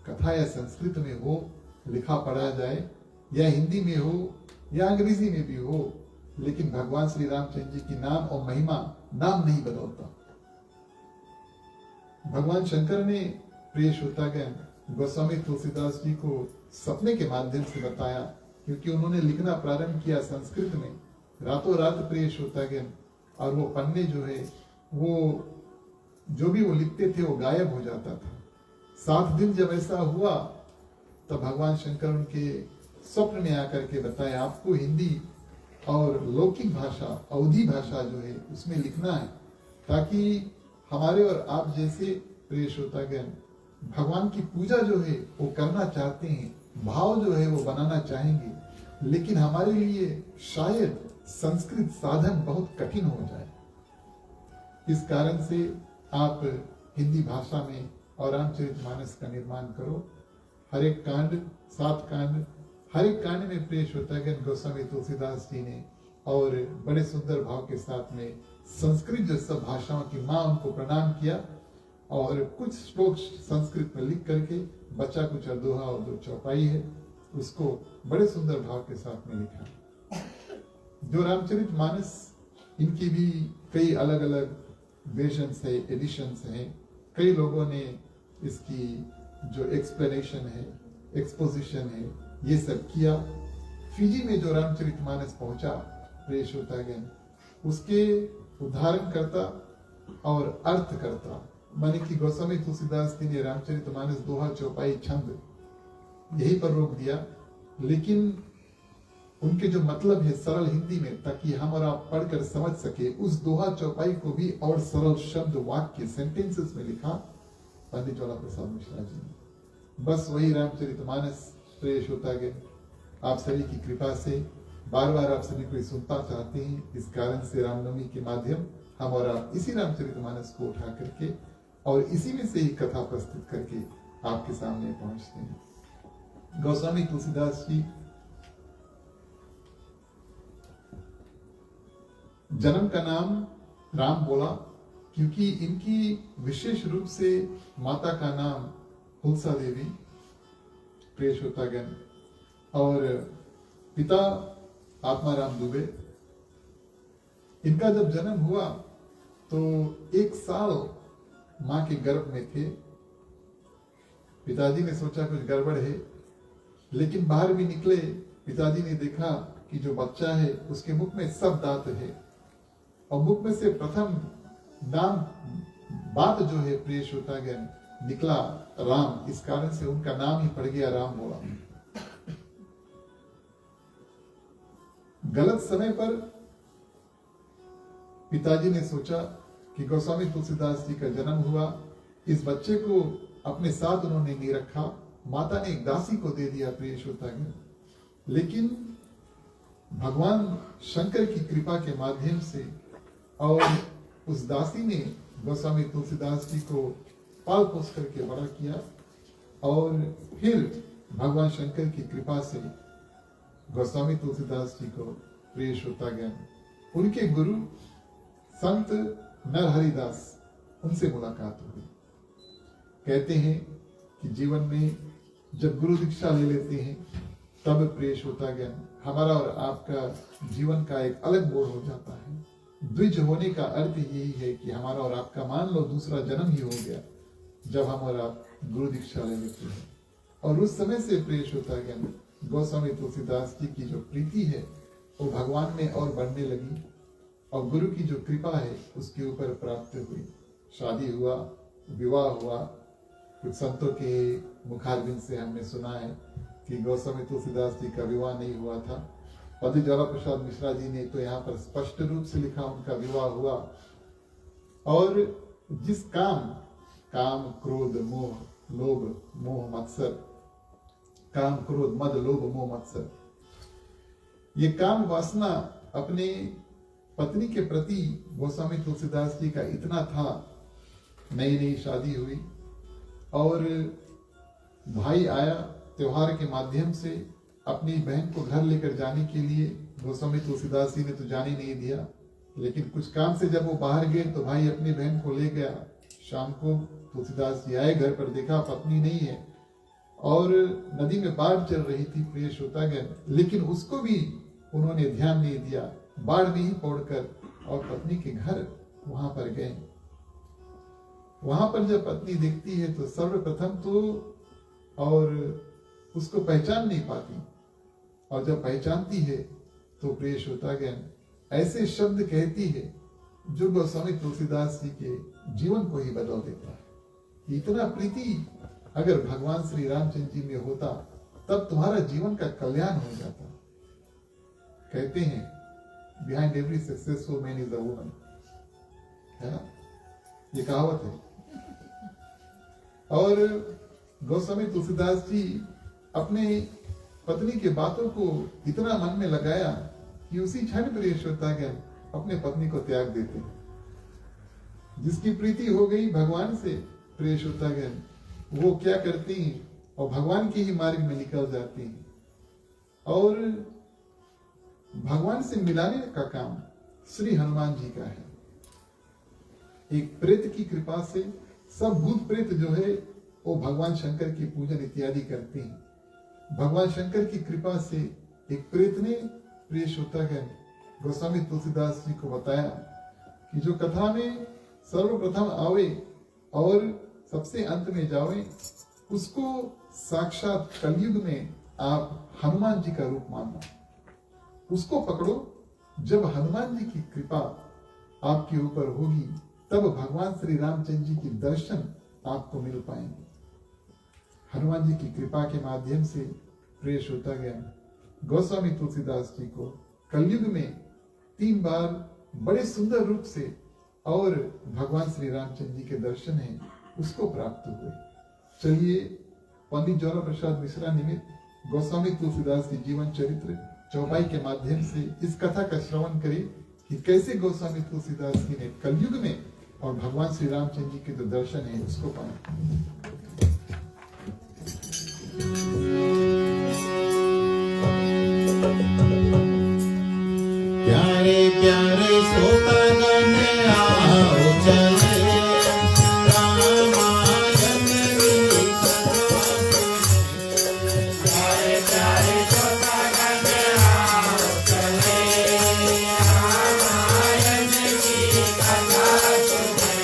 कथा या संस्कृत में हो, लिखा पढ़ा जाए, या हिंदी में हो या अंग्रेजी में भी हो, लेकिन भगवान श्री रामचंद्र जी की नाम और महिमा नाम नहीं बदलता। भगवान शंकर ने प्रिय श्रोतागण गोस्वामी तुलसीदास जी को सपने के माध्यम से बताया, क्योंकि उन्होंने लिखना प्रारंभ किया संस्कृत में रातों रात प्रिय श्रोतागण, और वो पन्ने जो है वो जो भी वो लिखते थे वो गायब हो जाता था। 7 दिन जब ऐसा हुआ तब भगवान शंकर उनके स्वप्न में आकर के बताया, आपको हिंदी और लौकिक भाषा, अवधी भाषा जो है उसमें लिखना है, ताकि हमारे और आप जैसे प्रिय श्रोतागण भगवान की पूजा जो है वो करना चाहते हैं, भाव जो है वो बनाना चाहेंगे, लेकिन हमारे लिए शायद संस्कृत साधन बहुत कठिन हो जाए। इस कारण से आप हिंदी भाषा में और रामचरितमानस का निर्माण करो। हर एक कांड, 7 कांड, हर एक कांड में प्रिय श्रोतागण गोस्वामी तुलसीदास जी ने और बड़े सुंदर भाव के साथ में संस्कृत जो सब भाषाओं की माँ उनको प्रणाम किया और कुछ श्लोक संस्कृत में लिख करके बच्चा कुछ दोहा और 2 चौपाई है उसको बड़े सुंदर भाव के साथ में लिखा। जो रामचरितमानस इनकी भी कई अलग अलग वर्जन्स है, एडिशंस हैं। कई लोगों ने इसकी जो एक्सप्लेनेशन है, एक्सपोजिशन है, ये सब किया। फिजी में जो रामचरितमानस पहुंचा प्रिय श्रोतागण, उसके उदाहरण करता और अर्थ करता माने कि गोस्वामी तुलसीदास जी ने रामचरितमानस दोहा चौपाई छंद यही पर रोक दिया, लेकिन उनके जो मतलब है सरल हिंदी में, ताकि हम और आप पढ़कर समझ सके, उस दोहा चौपाई को भी और सरल शब्द वाक्य सेंटेंसेस में लिखा पंडित ज्वाला प्रसाद मिश्रा जी ने। बस वही रामचरितमानस प्रिय श्रोतागण आप सभी की कृपा से बार बार आप सभी को सुनता चाहते हैं। इस कारण से रामनवमी के माध्यम हम और आप इसी रामचरितमानस को उठा करके और इसी में से ही कथा प्रस्तुत करके आपके सामने पहुंचते हैं। गोस्वामी तुलसीदास जी जन्म का नाम राम बोला क्योंकि इनकी विशेष रूप से माता का नाम हुलसा देवी प्रिय श्रोतागण और पिता आत्माराम दुबे। इनका जब जन्म हुआ तो 1 साल मां के गर्भ में थे। पिताजी ने सोचा कुछ गड़बड़ है, लेकिन बाहर भी निकले, पिताजी ने देखा कि जो बच्चा है उसके मुख में सब दांत है और मुख में से प्रथम नाम बात जो है प्रिय श्रोतागण निकला राम। इस कारण से उनका नाम ही पड़ गया राम बोला। गलत समय पर पिताजी ने सोचा कि गोस्वामी तुलसीदास जी का जन्म हुआ, इस बच्चे को अपने साथ उन्होंने नहीं रखा, माता ने एक दासी को दे दिया प्रिय श्रोतागण। लेकिन भगवान शंकर की कृपा के माध्यम से और उस दासी ने गोस्वामी तुलसीदास जी को पाल पोस करके बड़ा किया और फिर भगवान शंकर की कृपा से गोस्वामी तुलसीदास जी को प्रिय श्रोतागण उनके गुरु संत नरहरिदास उनसे मुलाकात हुई। कहते हैं कि जीवन में जब गुरु दीक्षा ले लेते हैं तब प्रिय श्रोतागण हमारा और आपका जीवन का एक अलग मोड़ हो जाता है। द्विज होने का अर्थ यही है कि हमारा और आपका मान लो दूसरा जन्म ही हो गया जब हम और आप गुरु दीक्षा ले लेते हैं। और उस समय से प्रिय श्रोतागण गोस्वामी तुलसीदास जी की जो प्रीति है वो भगवान में और बढ़ने लगी और गुरु की जो कृपा है उसके ऊपर प्राप्त हुई। शादी हुआ, विवाह हुआ। कुछ संतों के मुखारबिंद से हमने सुना है कि गोस्वामी तुलसीदास जी का विवाह नहीं हुआ था। पंडित ज्वाला प्रसाद मिश्रा जी ने तो यहाँ पर स्पष्ट रूप से लिखा उनका विवाह हुआ। और जिस काम क्रोध मोह लोभ मोह मत्सर, काम क्रोध मद लोभ मोह मत्सर, ये काम वासना अपने पत्नी के प्रति गोस्वामी तुलसीदास जी का इतना था। नई नई शादी हुई और भाई आया त्योहार के माध्यम से अपनी बहन को घर लेकर जाने के लिए। गोस्वामी तुलसीदास जी ने तो जाने नहीं दिया, लेकिन कुछ काम से जब वो बाहर गए तो भाई अपनी बहन को ले गया। शाम को तुलसीदास जी आए घर पर, देखा पत्नी नहीं है और नदी में बाढ़ चल रही थी प्रिय श्रोतागण, लेकिन उसको भी उन्होंने ध्यान नहीं दिया। बाढ़ में ही पौड़कर और पत्नी के घर वहां पर गए। वहां पर जब पत्नी देखती है तो सर्वप्रथम तो और उसको पहचान नहीं पाती और जब पहचानती है तो प्रिय श्रोतागण ऐसे शब्द कहती है जो गोस्वामी तुलसीदास जी के जीवन को ही बदल देता है। इतना प्रीति अगर भगवान श्री रामचंद्र जी में होता तब तुम्हारा जीवन का कल्याण हो जाता। कहते हैं behind every successful man is a woman, है ना, ये कहावत है। और गोस्वामी तुलसीदास जी अपने पत्नी के बातों को इतना मन में लगाया कि उसी क्षण प्रिय श्रोतागण अपने पत्नी को त्याग देते। जिसकी प्रीति हो गई भगवान से प्रिय श्रोतागण, वो क्या करती हैं और भगवान के ही मार्ग में निकल जाती हैं और भगवान से मिलाने का काम श्री हनुमान जी का है। एक प्रेत की कृपा से सब भूत प्रेत जो है वो भगवान शंकर की पूजन इत्यादि करते हैं। भगवान शंकर की कृपा से एक प्रेत ने प्रिय श्रोतागण गोस्वामी तुलसीदास जी को बताया कि जो कथा में सर्वप्रथम आवे और सबसे अंत में जावे, उसको साक्षात कलयुग में आप हनुमान जी का रूप मानना, उसको पकड़ो। जब हनुमान जी की कृपा आपके ऊपर होगी तब भगवान श्री रामचंद्र जी की दर्शन आपको मिल पाएंगे। हनुमान जी की कृपा के माध्यम से प्रिय श्रोतागण गोस्वामी तुलसीदास जी को कलयुग में 3 बार बड़े सुंदर रूप से और भगवान श्री रामचंद्र जी के दर्शन हैं उसको प्राप्त हुए। चलिए पंडित ज्वाला प्रसाद मिश्रा निमित्त गोस्वामी तुलसीदास की जीवन चरित्र चौपाई के माध्यम से इस कथा का श्रवण करें कि कैसे गोस्वामी तुलसीदास जी ने कलयुग में और भगवान श्री रामचंद्र जी के जो दर्शन है उसको पाए। प्यारे प्यारे श्रोतागण आओ चले रामायण की कथा सुने। प्यारे प्यारे श्रोतागण आओ चले रामायण की कथा सुने।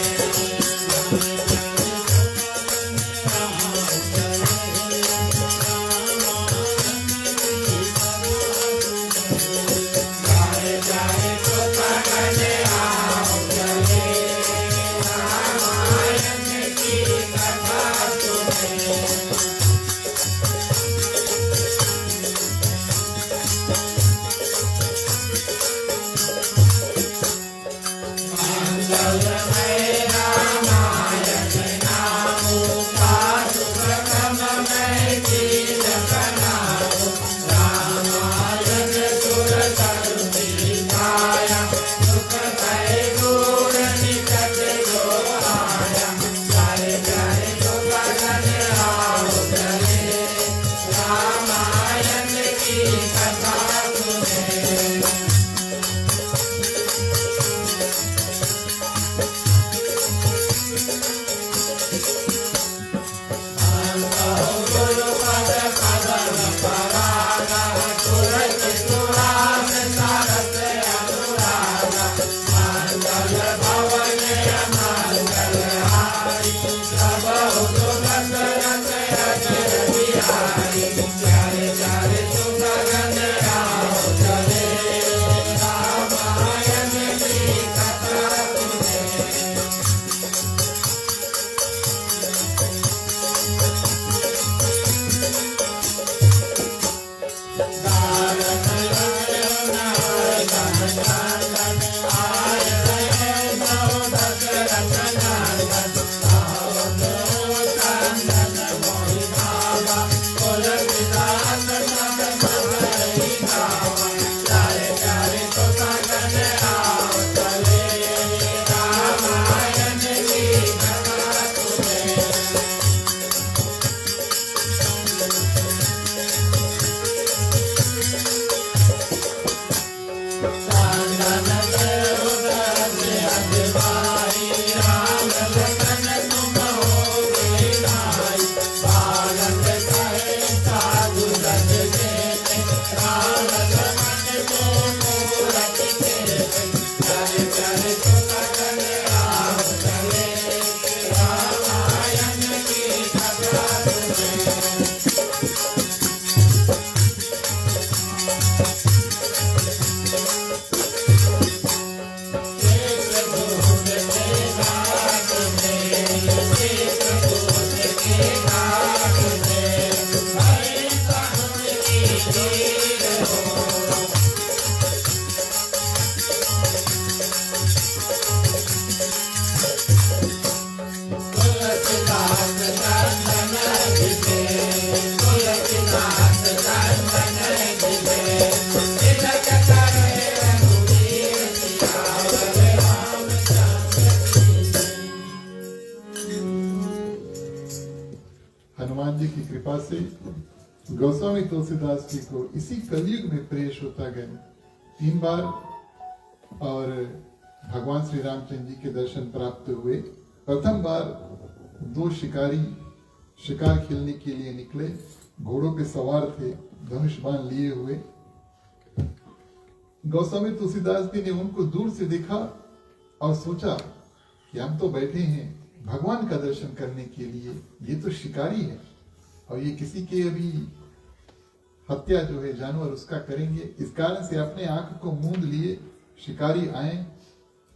हनुमान जी की कृपा से गोस्वामी तुलसीदास जी को इसी कलयुग में प्रेष होता गया 3 बार और भगवान श्री रामचंद्र जी के दर्शन प्राप्त हुए। प्रथम बार 2 शिकारी शिकार खेलने के लिए निकले, घोड़ों पे सवार थे, धनुष बाण लिए हुए। गोस्वामी तुलसीदास जी ने उनको दूर से देखा और सोचा कि हम तो बैठे हैं भगवान का दर्शन करने के लिए, ये तो शिकारी है और ये किसी के अभी हत्या जो है जानवर उसका करेंगे। इस कारण से अपने आंख को मूंद लिए शिकारी आए।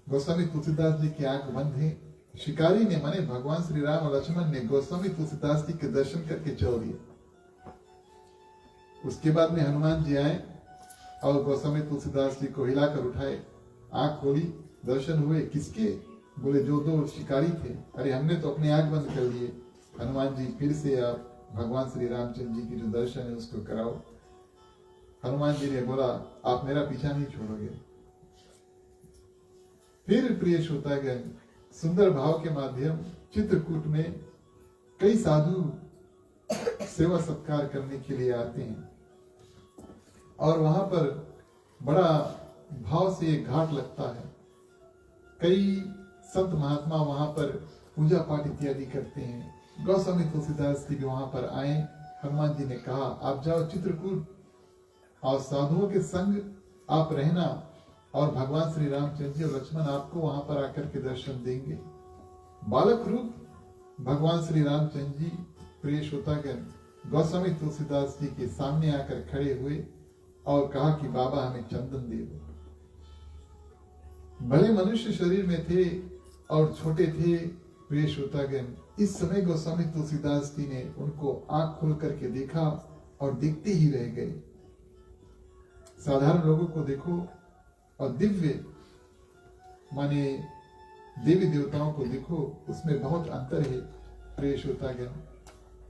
गोस्वामी तुलसीदास जी की आंख बंद है। शिकारी ने माने भगवान श्री राम और लक्ष्मण ने गोस्वामी तुलसीदास जी के दर्शन करके चल दिए। उसके बाद में हनुमान जी आए और गोस्वामी तुलसीदास जी को हिलाकर उठाए, आंख खोली, दर्शन हुए। किसके? बोले जो 2 शिकारी थे। अरे हमने तो अपने आंख बंद कर लिए। हनुमान जी फिर से आप भगवान श्री रामचंद्र जी की जो दर्शन है उसको कराओ। हनुमान जी ने बोला आप मेरा पीछा नहीं छोड़ोगे। फिर प्रिय श्रोतागण, सुंदर भाव के माध्यम चित्रकूट में कई साधु सेवा सत्कार करने के लिए आते हैं और वहां पर बड़ा भाव से एक घाट लगता है। कई संत महात्मा वहां पर पूजा पाठ इत्यादि करते हैं। गोस्वामी तुलसीदास जी भी वहां पर आए। हनुमान जी ने कहा आप जाओ चित्रकूट और साधुओं के संग आप रहना और भगवान श्री रामचंद्र जी और लक्ष्मण आपको वहां पर आकर के दर्शन देंगे। बालक रूप भगवान श्री रामचंद्र जी प्रिय श्रोतागण गोस्वामी तुलसीदास जी के सामने आकर खड़े हुए और कहा कि बाबा हमें चंदन दे दो। भले मनुष्य शरीर में थे और छोटे थे प्रिय श्रोतागण, इस समय गोस्वामी तुलसीदास जी ने उनको आंख खोल करके देखा और देखते ही रह गए। साधारण लोगों को देखो और दिव्य माने देवी देवताओं को देखो, उसमें बहुत अंतर है प्रिय श्रोतागण।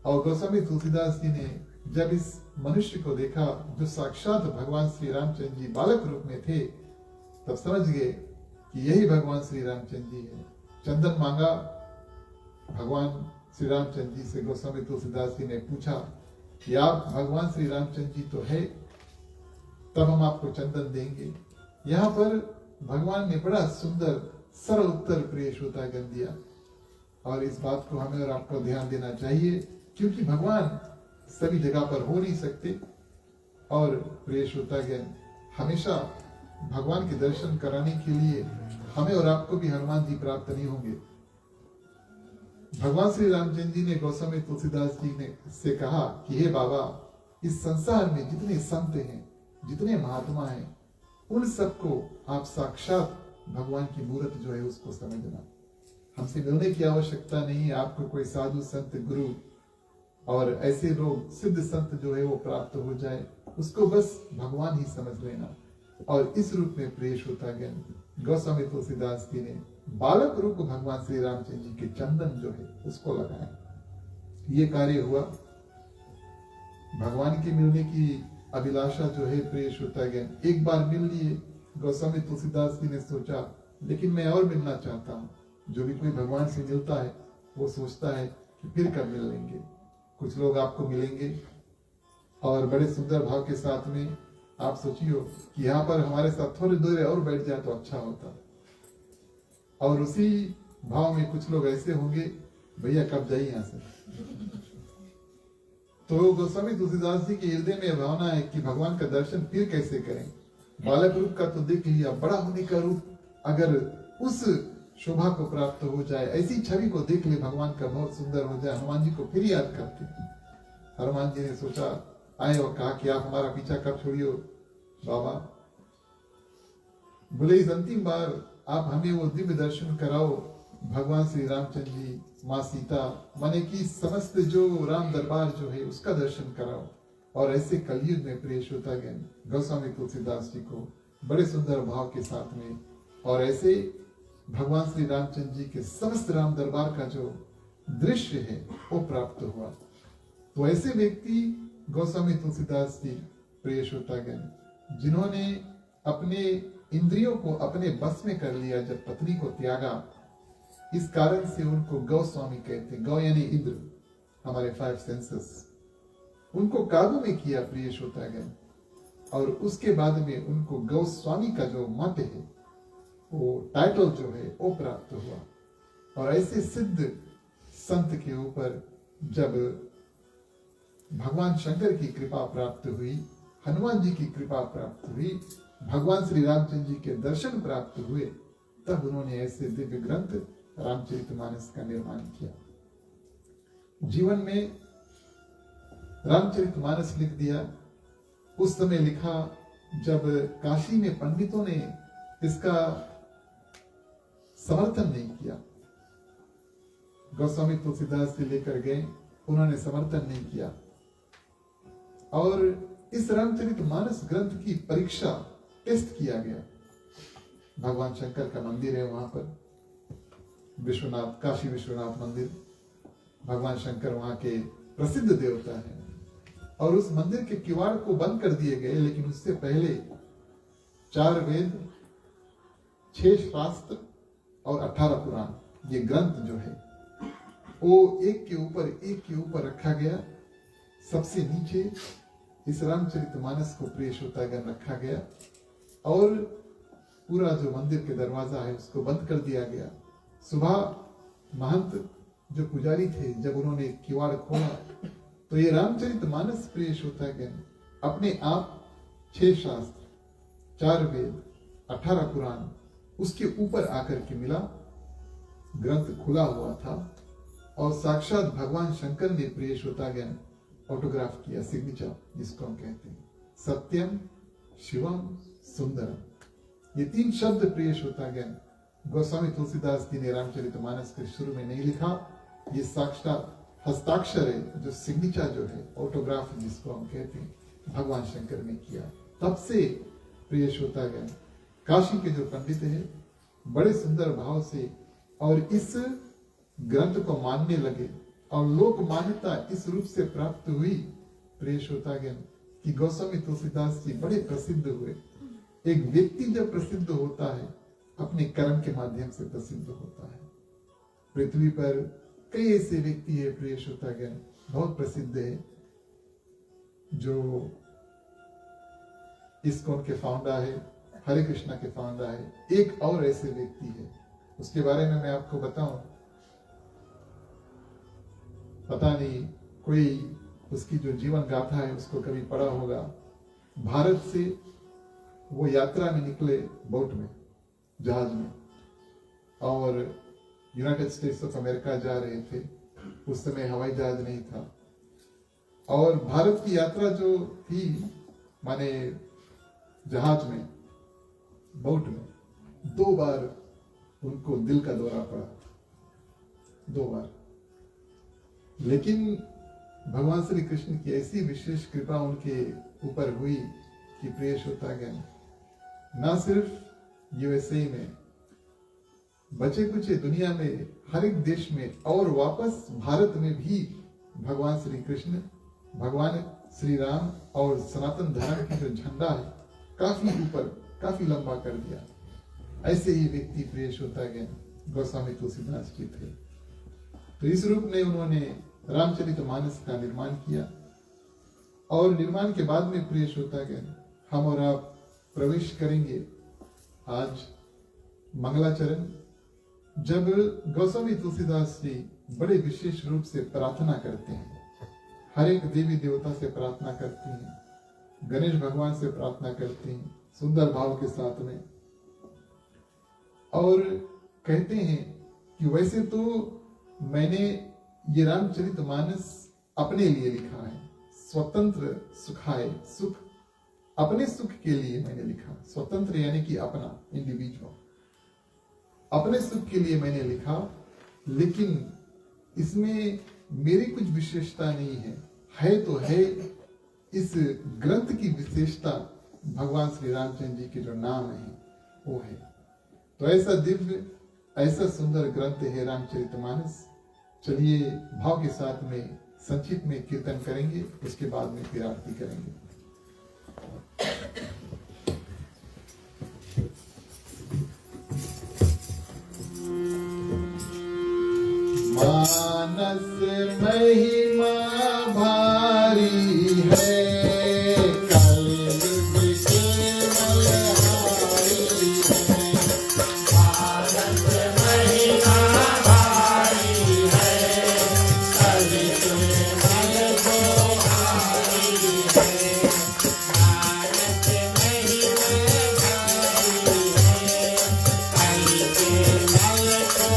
और गोस्वामी तुलसीदास जी ने जब इस मनुष्य को देखा जो साक्षात भगवान श्री रामचंद्र जी बालक रूप में थे, तब समझ गए कि यही भगवान श्री रामचंद्र जी है। चंदन मांगा भगवान श्री रामचंद्र जी से। गोस्वामी तुलसीदास जी ने पूछा कि आप भगवान श्री रामचंद्र जी तो है, तब हम आपको चंदन देंगे। यहाँ पर भगवान ने बड़ा सुंदर सरल उत्तर प्रिय श्रोतागण दिया और इस बात को हमें और आपको ध्यान देना चाहिए, क्योंकि भगवान सभी जगह पर हो नहीं सकते। और प्रिय श्रोतागण, हमेशा भगवान के दर्शन कराने के लिए हमें और आपको भी हनुमान जी प्राप्त नहीं होंगे। भगवान श्री रामचंद्र जी ने गोस्वामी तुलसीदास जी ने से कहा कि हे बाबा, इस संसार में जितने संत हैं, जितने महात्मा हैं, उन सबको आप साक्षात भगवान की मूर्त जो है उसको समझना। हमसे मिलने की आवश्यकता नहीं। आपको कोई साधु संत गुरु और ऐसे लोग सिद्ध संत जो है वो प्राप्त हो जाए, उसको बस भगवान ही समझ लेना। और इस रूप में प्रिय श्रोतागण गोस्वामी तुलसीदास जी ने बालक रूप भगवान श्री रामचंद्र जी के चंदन जो है उसको लगाया। ये कार्य हुआ। भगवान के मिलने की अभिलाषा जो है प्रिय श्रोतागण, एक बार मिल लिए। गोस्वामी तुलसीदास जी ने सोचा लेकिन मैं और मिलना चाहता हूँ। जो भी कोई भगवान से मिलता है वो सोचता है कि फिर कब मिल लेंगे। कुछ लोग आपको मिलेंगे और बड़े सुंदर भाव के साथ में आप सोचियो कि यहाँ पर हमारे साथ थोड़ी देर और बैठ जाए तो अच्छा होता। और उसी भाव में कुछ लोग ऐसे होंगे, भैया कब जाइए यहाँ से। तो गोस्वामी तुलसीदास जी के हृदय में भावना है कि भगवान का दर्शन फिर कैसे करें। बालक रूप का तो देख लिया, बड़ा होने का रूप अगर उस शोभा को प्राप्त हो जाए, ऐसी छवि को देख ले भगवान का बहुत सुंदर हो जाए, हनुमान जी को फिर याद करते। हनुमान जी ने सोचा, आए और कहा कि आप हमारा पीछा कब छोड़ियो बाबा। बोले इस अंतिम बार आप हमें वो दिव्य दर्शन कराओ, भगवान श्री रामचंद्र जी, माँ सीता, माने कि समस्त जो राम दरबार जो है उसका दर्शन कराओ। और ऐसे कलयुग में प्रिय श्रोतागण गोस्वामी तुलसीदास जी को बड़े सुंदर भाव के साथ में और ऐसे भगवान श्री रामचंद्र जी के समस्त राम दरबार का जो दृश्य है वो प्राप्त हुआ। तो ऐसे व्यक्ति गोस्वामी तुलसीदास जी प्रिय श्रोतागण, जिन्होंने अपने इंद्रियों को अपने बस में कर लिया, जब पत्नी को त्यागा, इस कारण से उनको गौस्वामी कहते। गौ यानी इंद्र, हमारे 5 सेंसेस, उनको काबू में किया प्रिय श्रोतागण। और उसके बाद में उनको गोस्वामी का जो मत है, वो टाइटल जो है वो प्राप्त हुआ। और ऐसे सिद्ध संत के ऊपर जब भगवान शंकर की कृपा प्राप्त हुई, हनुमान जी की कृपा प्राप्त हुई, भगवान श्री रामचंद्र जी के दर्शन प्राप्त हुए, तब उन्होंने ऐसे दिव्य ग्रंथ रामचरितमानस का निर्माण किया। जीवन में रामचरितमानस लिख दिया। उस समय लिखा जब काशी में पंडितों ने इसका समर्थन नहीं किया। गोस्वामी तुलसीदास जी लेकर गए, उन्होंने समर्थन नहीं किया। और इस रामचरितमानस ग्रंथ की परीक्षा, टेस्ट किया गया। भगवान शंकर का मंदिर है वहां पर, विश्वनाथ, काशी विश्वनाथ मंदिर, भगवान शंकर वहां के प्रसिद्ध देवता है। और उस मंदिर के किवाड़ को बंद कर दिए गए, लेकिन उससे पहले 4 वेद, 6 शास्त्र और 18 पुराण, ये ग्रंथ जो है वो एक के ऊपर रखा गया। सबसे नीचे इस रामचरितमानस को प्रिय श्रोतागण रखा गया। और पूरा जो मंदिर के दरवाजा है उसको बंद कर दिया गया। सुबह महंत जो पुजारी थे, जब उन्होंने किवाड़ खोला तो ये रामचरितमानस प्रिय श्रोतागण अपने आप 6 शास्त्र, 4 वेद, 18 पुराण उसके ऊपर आकर के मिला। ग्रंथ खुला हुआ था और साक्षात भगवान शंकर ने प्रिय श्रोतागण ऑटोग्राफ किया, सिग्नेचर जिसको हम कहते हैं, सत्यम, शिवम, सुंदरम। ये 3 शब्द प्रिय श्रोतागण गोस्वामी तुलसीदास जी ने रामचरितमानस के शुरू में नहीं लिखा। ये साक्षात हस्ताक्षर है, जो सिग्नेचर जो है, ऑटोग्राफ जिसको हम कहते हैं, भगवान शंकर ने किया। तब से प्रिय श्रोतागण काशी के जो पंडित हैं बड़े सुंदर भाव से और इस ग्रंथ को मानने लगे। और लोक मान्यता इस रूप से प्राप्त हुई प्रिय श्रोतागण कि गोस्वामी तुलसीदास जी बड़े प्रसिद्ध हुए। एक व्यक्ति जब प्रसिद्ध होता है अपने कर्म के माध्यम से प्रसिद्ध होता है। पृथ्वी पर कई ऐसे व्यक्ति है प्रिय श्रोतागण बहुत प्रसिद्ध है, जो इस्कॉन के फाउंडर है, हरे कृष्णा के फाउंडर है। एक और ऐसे व्यक्ति है, उसके बारे में मैं आपको बताऊं, पता नहीं कोई उसकी जो जीवन गाथा है उसको कभी पढ़ा होगा। भारत से वो यात्रा में निकले बोट में, जहाज में, और यूनाइटेड स्टेट्स ऑफ अमेरिका जा रहे थे। उस समय हवाई जहाज नहीं था। और भारत की यात्रा जो थी, माने जहाज में, बोट में, 2 बार उनको दिल का दौरा पड़ा, 2 बार। लेकिन भगवान श्री कृष्ण की ऐसी विशेष कृपा उनके ऊपर हुई कि प्रिय श्रोतागण ना सिर्फ यूएसए में, बचे कुछ दुनिया में हर एक देश में और वापस भारत में भी भगवान श्री कृष्ण, भगवान श्री राम और सनातन धर्म की जो झंडा है काफी ऊपर, काफी लंबा कर दिया। ऐसे ही व्यक्ति प्रिय श्रोतागण गोस्वामी तुलसीदास जी थे। तो इस रूप में उन्होंने रामचरितमानस का निर्माण किया। और निर्माण के बाद में प्रिय श्रोतागण हम और आप प्रवेश करेंगे आज मंगलाचरण, जब गोस्वामी तुलसीदास जी बड़े विशेष रूप से प्रार्थना करते हैं। हर एक देवी देवता से प्रार्थना करते हैं, गणेश भगवान से प्रार्थना करते हैं सुंदर भाव के साथ में। और कहते हैं कि वैसे तो मैंने ये रामचरितमानस अपने लिए लिखा है, स्वतंत्र सुखाए, सुख, अपने सुख के लिए मैंने लिखा। स्वतंत्र यानी कि अपना, इंडिविजुअल, अपने सुख के लिए मैंने लिखा। लेकिन इसमें मेरी कुछ विशेषता नहीं है तो है इस ग्रंथ की विशेषता भगवान श्री रामचंद्र जी के जो नाम है वो है। तो ऐसा दिव्य, ऐसा सुंदर ग्रंथ है रामचरितमानस। चलिए भाव के साथ में संक्षिप्त में कीर्तन करेंगे, उसके बाद में फिर आरती करेंगे। मानस महिमा भारी है, कल्प के मलहारी है। मानस महिमा भारी है, कवि के मल को हारी है। मानस महिमा भारी है, कवि के मल को हारी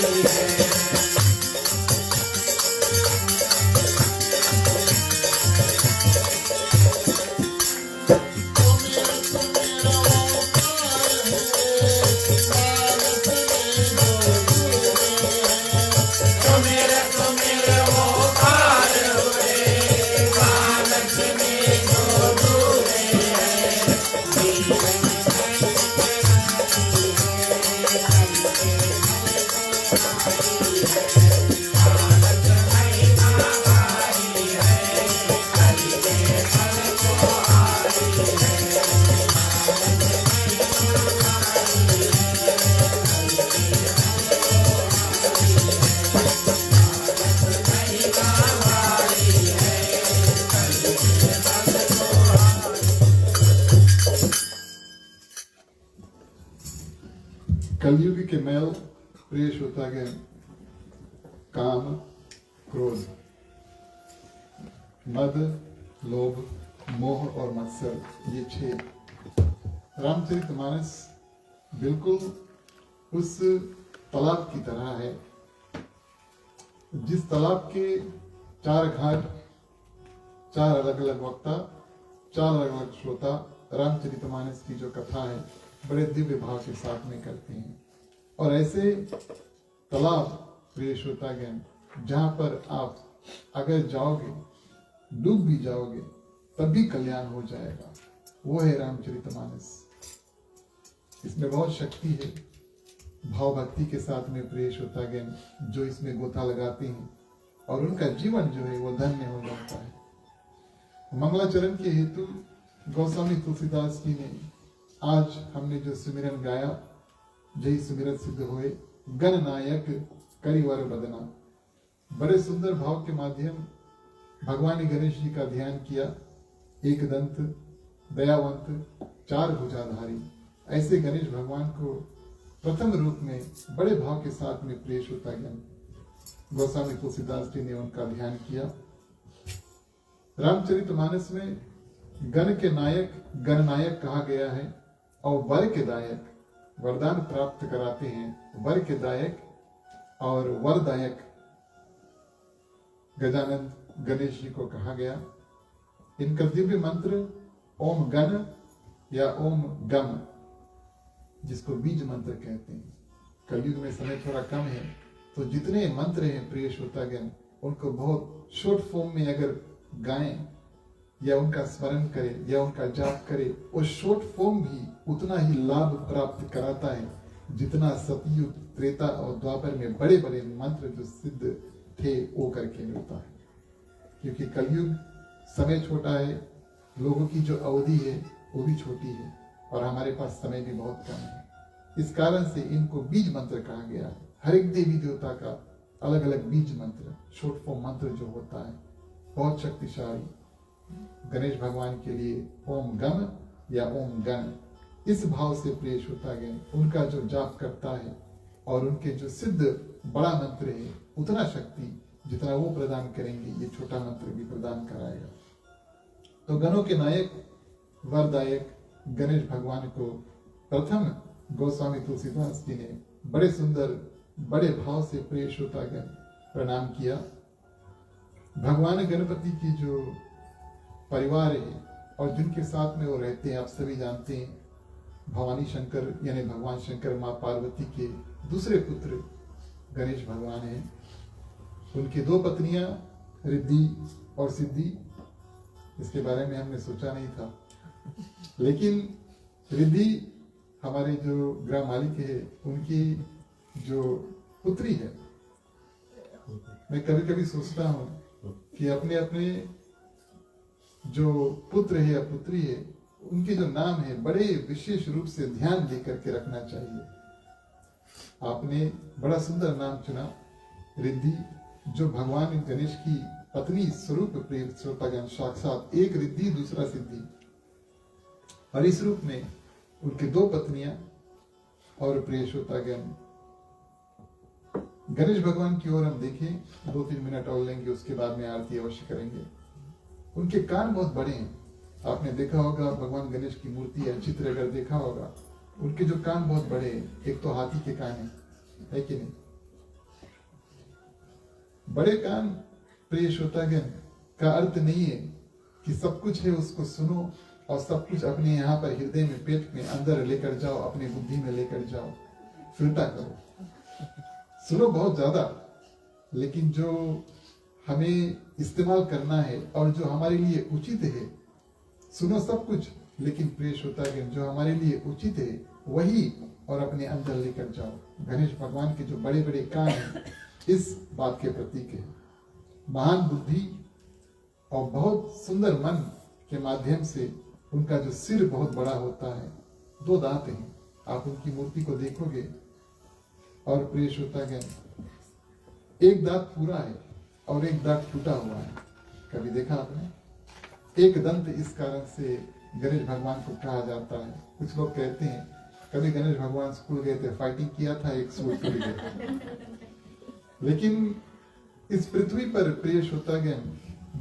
है। मानस महिमा भारी है, कलयुग के मैल प्रिय श्रोता के काम, क्रोध, मद, लोभ, मोह और मत्सर, ये 6 रामचरितमानस बिल्कुल उस तालाब की तरह है जिस तालाब के 4 घाट, 4 अलग अलग वक्ता, 4 अलग अलग श्रोता रामचरितमानस की जो कथा है बड़े दिव्य भाव के साथ में करते हैं। और ऐसे तालाब प्रिय श्रोतागण जहां पर आप अगर जाओगे, डूब भी जाओगे, तब भी कल्याण हो जाएगा, वो है रामचरितमानस। इसमें बहुत शक्ति है। भाव भक्ति के साथ में प्रिय श्रोतागण जो इसमें गोता लगाते हैं और उनका जीवन जो है वो धन्य हो जाता है। मंगलाचरण के हेतु गोस्वामी तुलसीदास जी ने आज हमने जो सुमिरन गाया, जय सुमिरन सिद्ध होए गणनायक करिवर बदना, बड़े सुंदर भाव के माध्यम भगवान गणेश जी का ध्यान किया। एक दंत, दयावंत, 4 भुजाधारी, ऐसे गणेश भगवान को प्रथम रूप में बड़े भाव के साथ में प्रेष होता गया। गोस्वामी तुलसीदास जी ने उनका ध्यान किया। रामचरितमानस में गण के नायक गणनायक कहा गया है और वर के दायक, वरदान प्राप्त कराते हैं, वर के दायक और वरदायक गजानन गणेश जी को कहा गया। इनका दिव्य मंत्र ओम गण या ओम गम, जिसको बीज मंत्र कहते हैं। कलयुग में समय थोड़ा कम है, तो जितने मंत्र हैं प्रिय श्रोतागण, उनको बहुत शॉर्ट फॉर्म में अगर गाएं या उनका स्मरण करें या उनका जाप करें, वो शॉर्ट फॉर्म भी उतना ही लाभ प्राप्त कराता है जितना सतयुग, त्रेता और द्वापर में बड़े बड़े मंत्र जो सिद्ध थे वो करके मिलता है। क्योंकि कलयुग समय छोटा है, लोगों की जो अवधि है वो भी छोटी है और हमारे पास समय भी बहुत कम है। इस कारण से इनको बीज मंत्र कहा गया है। हर एक देवी देवता का अलग अलग बीज मंत्र, शॉर्ट फॉर्म मंत्र जो होता है बहुत शक्तिशाली। गणेश भगवान के लिए ओम गण या ओम गण, इस भाव से प्रेष होता गया उनका जो जाप करता है और उनके जो सिद्ध बड़ा मंत्र है उतना शक्ति जितना वो प्रदान करेंगे ये छोटा मंत्र भी प्रदान कराएगा। तो गणों के नायक वरदायक गणेश भगवान को प्रथम गोस्वामी तुलसीदास जी ने बड़े सुंदर बड़े भाव से प्रेष होता गया प्रणाम किया। भगवान गणपति की जो परिवार है और जिनके साथ में वो रहते हैं, आप सभी जानते हैं, भवानी शंकर यानी भगवान शंकर माँ पार्वती के दूसरे पुत्र गणेश भगवान हैं। उनकी दो पत्नियां रिद्धि और सिद्धि, इसके बारे में हमने सोचा नहीं था, लेकिन रिद्धि हमारे जो गृह मालिक है उनकी जो पुत्री है। मैं कभी कभी सोचता हूँ कि अपने अपने जो पुत्र है या पुत्री है उनके जो नाम है बड़े विशेष रूप से ध्यान देकर के रखना चाहिए। आपने बड़ा सुंदर नाम चुना रिद्धि, जो भगवान गणेश की पत्नी स्वरूप प्रिय श्रोतागण, साक्षात एक रिद्धि दूसरा सिद्धि, और इस रूप में उनके दो पत्नियां और प्रिय श्रोतागण। गणेश भगवान की ओर हम देखें, 2-3 मिनट और लेंगे, उसके बाद में आरती अवश्य करेंगे। उनके कान बहुत बड़े हैं, आपने देखा होगा भगवान गणेश की मूर्ति या चित्र अगर देखा होगा, उनके जो कान बहुत बड़े हैं, एक तो हाथी के कान है कि नहीं। बड़े कान प्रिय श्रोतागण का अर्थ नहीं है कि सब कुछ है उसको सुनो और सब कुछ अपने यहाँ पर हृदय में पेट में अंदर लेकर जाओ, अपनी बुद्धि में लेकर जाओ, फिल्टा करो, सुनो बहुत ज्यादा, लेकिन जो हमें इस्तेमाल करना है और जो हमारे लिए उचित है, सुनो सब कुछ, लेकिन प्रिय श्रोतागण जो हमारे लिए उचित है वही और अपने अंदर लेकर जाओ। गणेश भगवान के जो बड़े बड़े कान हैं इस बात के प्रतीक है। महान बुद्धि और बहुत सुंदर मन के माध्यम से उनका जो सिर बहुत बड़ा होता है, 2 दांत हैं, आप उनकी मूर्ति को देखोगे और प्रिय श्रोतागण एक दांत पूरा है और एक दांत टूटा हुआ है, कभी देखा आपने? एक दंत इस कारण से गणेश भगवान को कहा जाता है। कुछ लोग कहते हैं कभी गणेश भगवान स्कूल गए थे, फाइटिंग किया था, एक सूट टूट गया। लेकिन इस पृथ्वी पर प्रिय श्रोतागण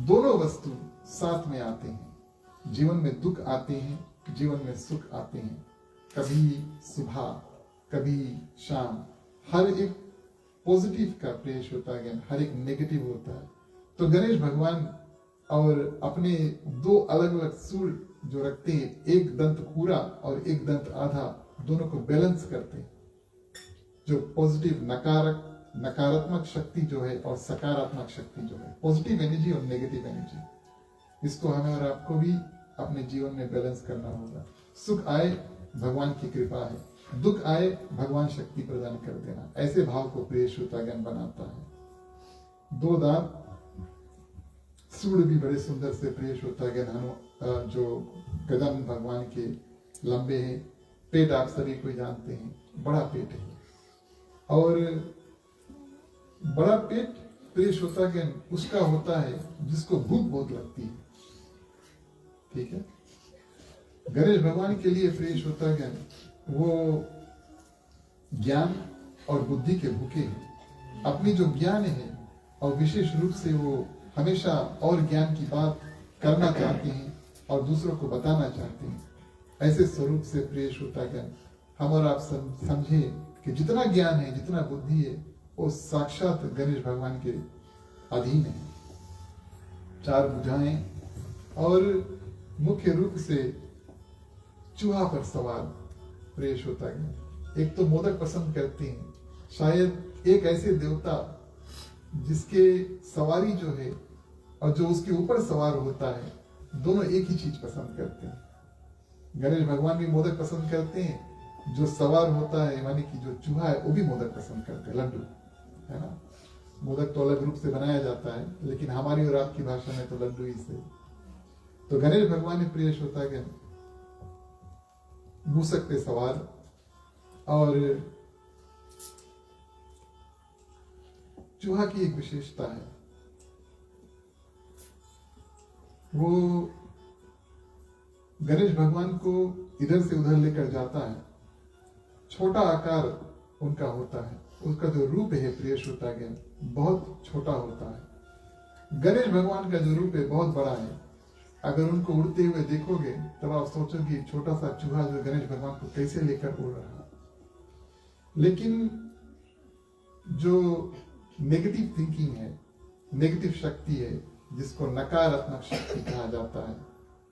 दोनों वस्तु साथ में आते हैं। जीवन में दुख आते हैं, जीवन में सुख आते हैं, कभी सुबह कभी शाम, हर एक पॉजिटिव का प्रिय श्रोतागण हर एक नेगेटिव होता है। तो गणेश भगवान और अपने 2 अलग अलग सूर जो रखते हैं, एक दंत पूरा और एक दंत आधा, दोनों को बैलेंस करते हैं। जो पॉजिटिव नकारात्मक शक्ति जो है और सकारात्मक शक्ति जो है, पॉजिटिव एनर्जी और नेगेटिव एनर्जी, इसको हमें और आपको भी अपने जीवन में बैलेंस करना होगा। सुख आए भगवान की कृपा है, दुख आए भगवान शक्ति प्रदान कर देना, ऐसे भाव को प्रिय श्रोतागण बनाता है। 2 दांत, सूढ़ भी बड़े सुंदर से प्रिय श्रोतागण जो गदन भगवान के लंबे हैं। पेट आप सभी को जानते हैं, बड़ा पेट है, और बड़ा पेट प्रिय श्रोतागण उसका होता है जिसको भूख बहुत लगती है, ठीक है। गणेश भगवान के लिए प्रिय श्रोतागण वो ज्ञान और बुद्धि के भूखे हैं। अपनी जो ज्ञान है और विशेष रूप से वो हमेशा और ज्ञान की बात करना चाहते हैं और दूसरों को बताना चाहते हैं। ऐसे स्वरूप से प्रिय श्रोतागण हम और आप समझे कि जितना ज्ञान है, जितना बुद्धि है, वो साक्षात गणेश भगवान के अधीन है। 4 भुजाएं और मुख्य रूप से चूहा पर सवार प्रिय श्रोतागण। एक तो मोदक पसंद करते हैं, शायद एक ऐसे देवता जिसके सवारी जो है और जो उसके ऊपर सवार होता है, दोनों एक ही चीज पसंद करते हैं। गणेश भगवान भी मोदक पसंद करते हैं जो सवार होता है यानी कि जो चूहा है वो भी मोदक पसंद करते हैं, लड्डू, है ना। मोदक तो अलग रूप से बनाया जाता है, लेकिन हमारी और आपकी भाषा में तो लड्डू ही से। तो गणेश भगवान ने प्रिय श्रोतागण मूसक पे सवार, और चूहा की एक विशेषता है, वो गणेश भगवान को इधर से उधर लेकर जाता है। छोटा आकार उनका होता है, उसका जो रूप है प्रिय श्रोतागण बहुत छोटा होता है। गणेश भगवान का जो रूप है बहुत बड़ा है। अगर उनको उड़ते हुए देखोगे तब आप सोचोगे छोटा सा चूहा जो गणेश भगवान को कैसे लेकर उड़ रहा है। लेकिन जो नेगेटिव थिंकिंग है, नेगेटिव शक्ति है, जिसको नकारात्मक शक्ति कहा जाता है,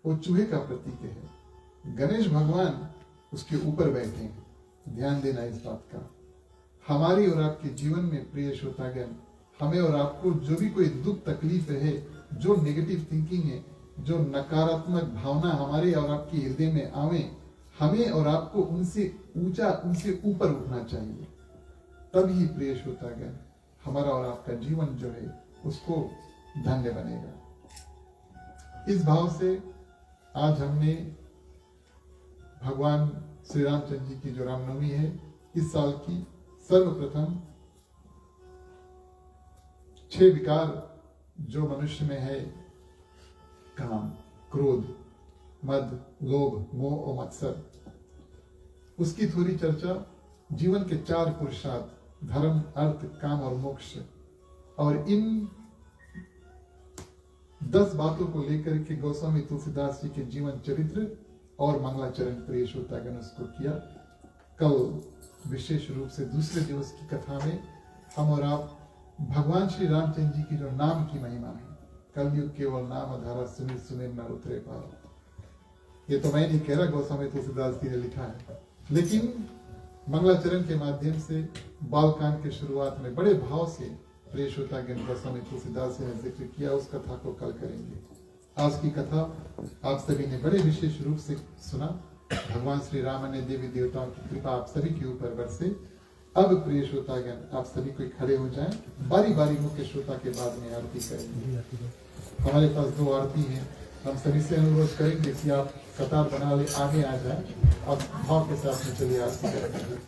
वो चूहे का प्रतीक है। गणेश भगवान उसके ऊपर बैठे हैं। ध्यान देना इस बात का। हमारी और आपके जीवन में प्रिय श्रोतागण, हमें और आपको जो भी कोई दुख तकलीफ है, जो नेगेटिव थिंकिंग है, जो नकारात्मक भावना हमारे और आपके हृदय में आवे, हमें और आपको उनसे ऊंचा, उनसे ऊपर उठना चाहिए। तभी प्रिय श्रोतागण हमारा और आपका जीवन जो है उसको धन्य बनेगा। इस भाव से आज हमने भगवान श्री रामचंद्र जी की जो रामनवमी है, इस साल की सर्वप्रथम 6 विकार जो मनुष्य में है, काम, क्रोध, मद, लोभ, मोह और मत्सर, उसकी थोड़ी चर्चा, जीवन के 4 पुरुषार्थ धर्म, अर्थ, काम और मोक्ष, और इन 10 बातों को लेकर के गोस्वामी तुलसीदास जी के जीवन चरित्र और मंगलाचरण प्रिय श्रोतागण उसको किया। कल विशेष रूप से दूसरे दिवस की कथा में हम और आप भगवान श्री रामचंद्र जी की जो नाम की महिमा है, कलयुग केवल नाम आधारा सुमिर सुमिर न उतरे पार। ये तो मैं नहीं कह रहा, गोस्वामी तुलसीदास जी ने लिखा है। लेकिन मंगलाचरण के माध्यम से बालकांड के शुरुआत में बड़े भाव से प्रिय श्रोतागण गोस्वामी तुलसीदास जी ने जिक्र किया, उस कथा को कल करेंगे। आज की कथा आप सभी ने बड़े विशेष रूप से सुना। भगवान श्री राम ने देवी देवताओं की कृपा आप सभी के ऊपर बरसे। अब प्रिय श्रोतागण आप सभी कोई खड़े हो जाएं, बारी बारी मुख्य श्रोता के बाद में आरती करेंगे। हमारे पास 2 आरती हैं, हम सभी से अनुरोध करेंगे कि आप कतार बना ले, आगे आ जाए और भाव के साथ में चलिए आरती करेंगे।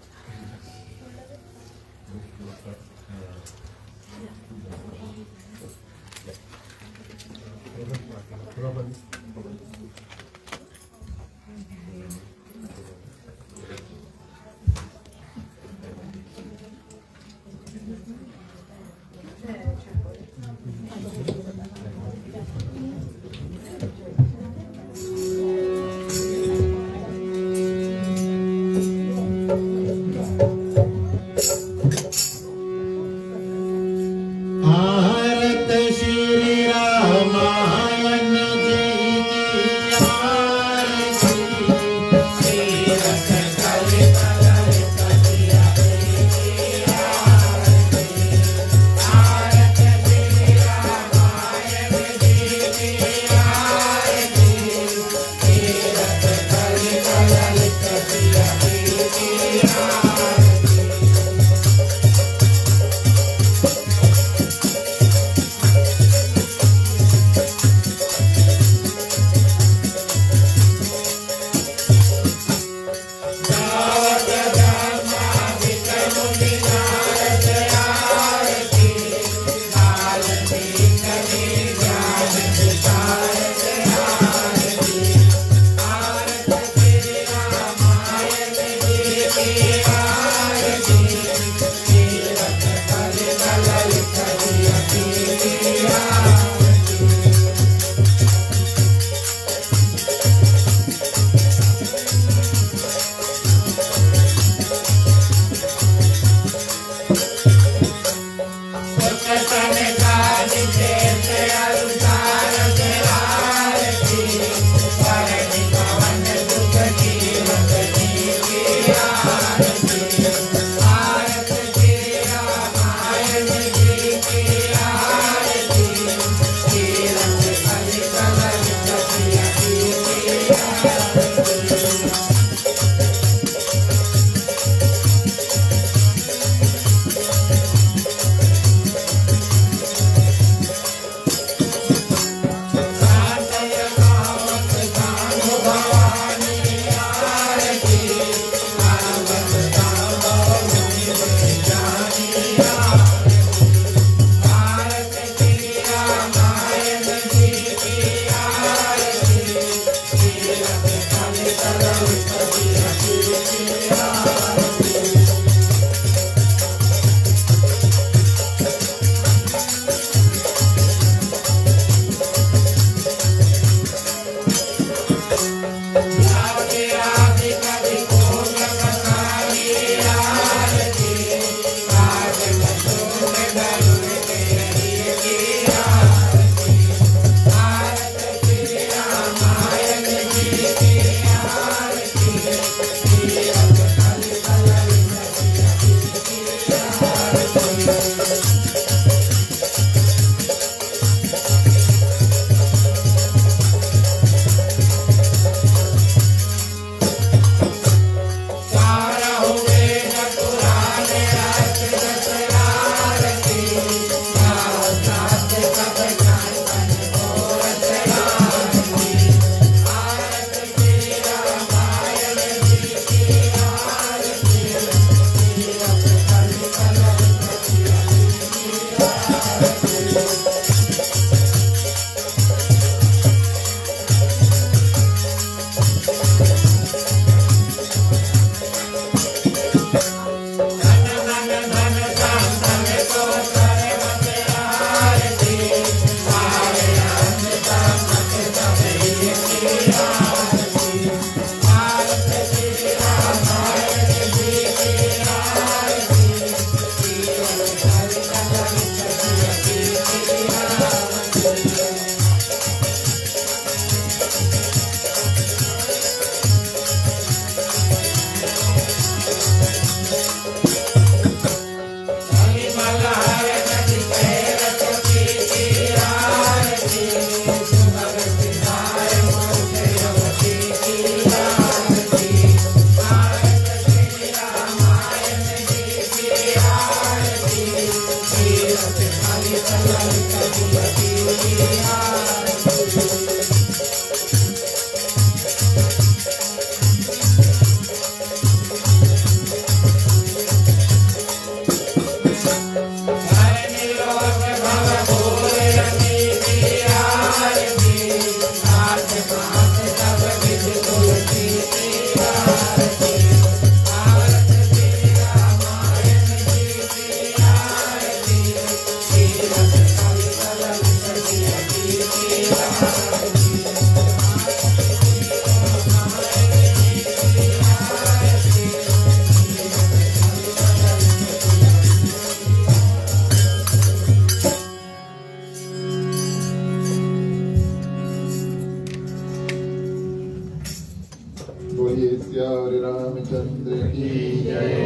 बोलिए सियावर रामचंद्र की जय।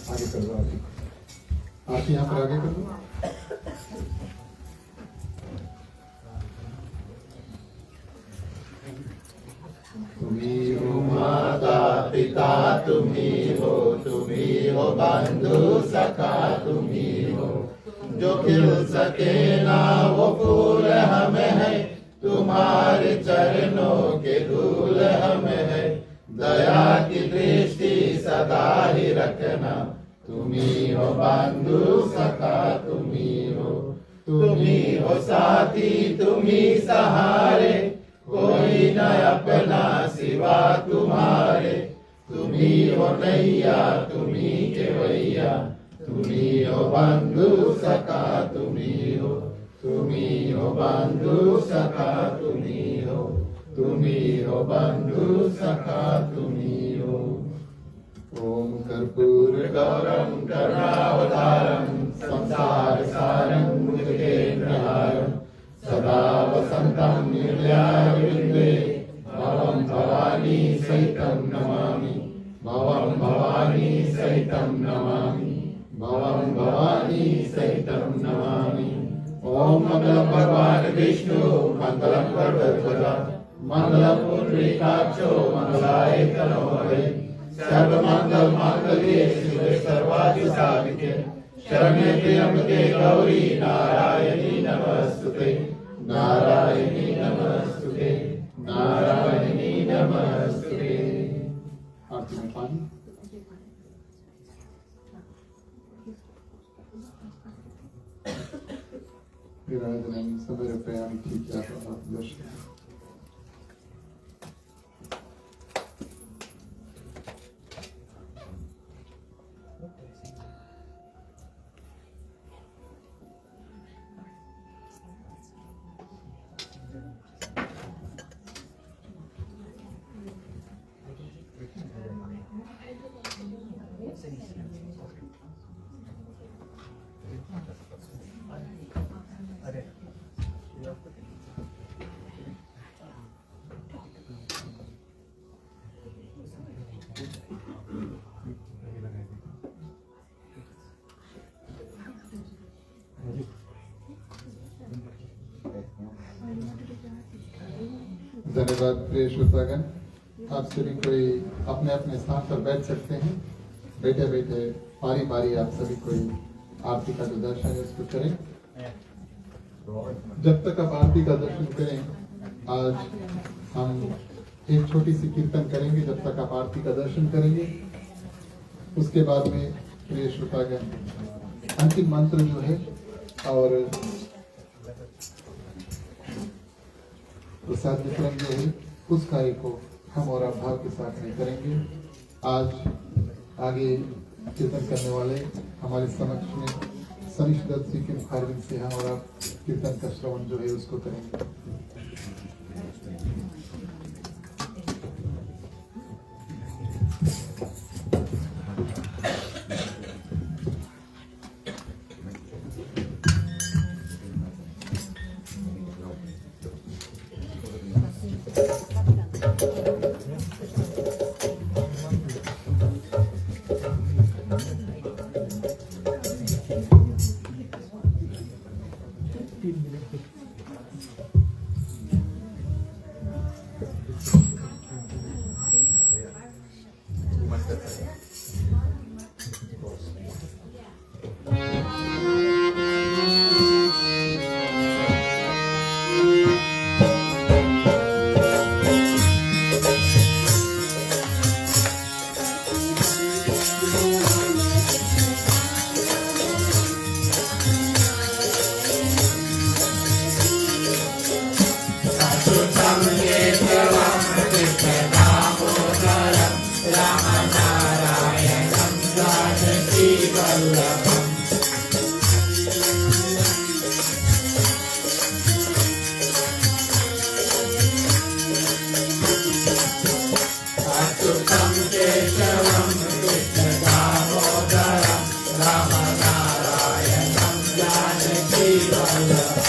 आगे कर दो, आप यहाँ पर आगे कर दो। तुम्ही हो माता पिता, तुम्ही हो बंधु सखा, तुम्ही हो जो खिल सके ना वो फूल हमें है, तुम्हारे चरणों के धूल हमें है, दया की दृष्टि सदा ही रखना, तुम्ही हो बंधु सखा, तुम्ही हो साथी, तुम्ही सहारे, कोई न अपना सिवा तुम्हारे, तुम्ही हो नैया, तुम्ही केवैया, तुम्ही हो बंधु सखा, तुम्ही हो बंधु सखा, तुम्ही हो बंधु सखा, तुम्ही हो। ओम कर्पूर गौरम करुणावतारम संसार सारं भुजगेन्द्रहारं सदा वसन्तं हृदयारविन्दे भवं भवानी सहितं नमामि, भवं भवानी सहितं नमामि, भवं भवानी सहितं नमामि। ओम मंगलम भगवान विष्णु मंगलम गरुड़ध्वज मंगलम पुंडरीकाक्षो मंगलाय तनोहरे, सर्वमंगल मांगल्ये शिवे सर्वार्थ साधिके, शरण्ये त्र्यंबके गौरी नारायणी नमस्तुते, नारायणी नमस्तुते, नारायणी नमस्तुते। आरती में पानी। विराजमान सवेरे प्रयाण ठीक दर्शन। धन्यवाद प्रिय श्रोतागण, आप सभी कोई अपने अपने स्थान पर बैठ सकते हैं। बैठे बैठे बारी बारी आप सभी कोई आरती का जो दर्शन है उसको करें। जब तक आप आरती का दर्शन करें, आज हम एक छोटी सी कीर्तन करेंगे। जब तक आप आरती का दर्शन करेंगे, उसके बाद में प्रिय श्रोतागण अंतिम मंत्र जो है और प्रसाद वितरण जो है उस कार्य को हम और आप भाव के साथ में करेंगे। आज आगे कीर्तन करने वाले हमारे समक्ष में सनीश दत्त जी के मुखारबिन से हम और आप कीर्तन का श्रवण जो है उसको करेंगे। वल्लभम् अच्युतं केशवं कृष्ण दामोदरं रामनारायणं जानकी वल्लभम्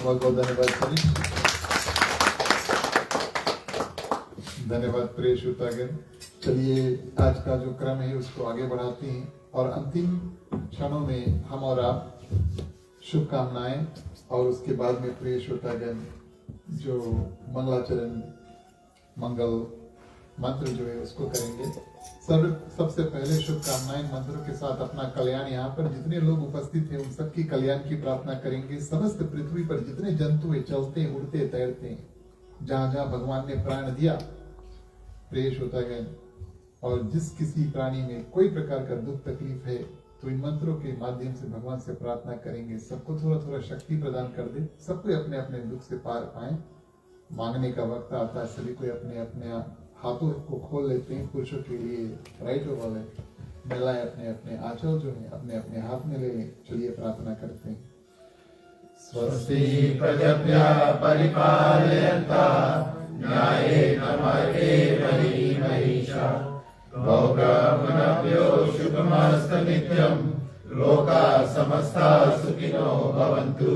बहुत बहुत धन्यवाद सभी। धन्यवाद प्रिय श्रोतागण। चलिए आज का जो क्रम है उसको आगे बढ़ाते हैं और अंतिम क्षणों में हम और आप शुभकामनाएं और उसके बाद में प्रिय श्रोतागण जो मंगलाचरण मंगल मंत्र जो है उसको करेंगे। सबसे पहले शुभकामनाएं मंत्रों के साथ अपना कल्याण यहाँ पर जितने लोग उपस्थित हैं उन सबकी कल्याण की प्रार्थना करेंगे। समस्त पृथ्वी पर जितने जंतु है चलते उड़ते तैरते हैं, जहाँ जहाँ भगवान ने प्राण दिया प्रेष होता गया, और जिस किसी प्राणी में कोई प्रकार का दुख तकलीफ है तो इन मंत्रों के माध्यम से भगवान से प्रार्थना करेंगे सबको थोड़ा थोड़ा शक्ति प्रदान कर दे, सबको अपने अपने दुख से पार पाए। मांगने का वक्त आता है, सभी को अपने अपने हाथों को खोल लेते हैं। पुरुषों के लिए राइट वाले महिलाएं अपने अपने आंचल जो है अपने अपने हाथ में ले लें। चलिए प्रार्थना करते हैं। स्वस्ति प्रजभ्यः परिपालयन्तः न्यायेन मार्गेण महिषा गौब्राह्मणेभ्यो शुभमस्तनित्यं लोकाः समस्ताः सुखिनो भवन्तु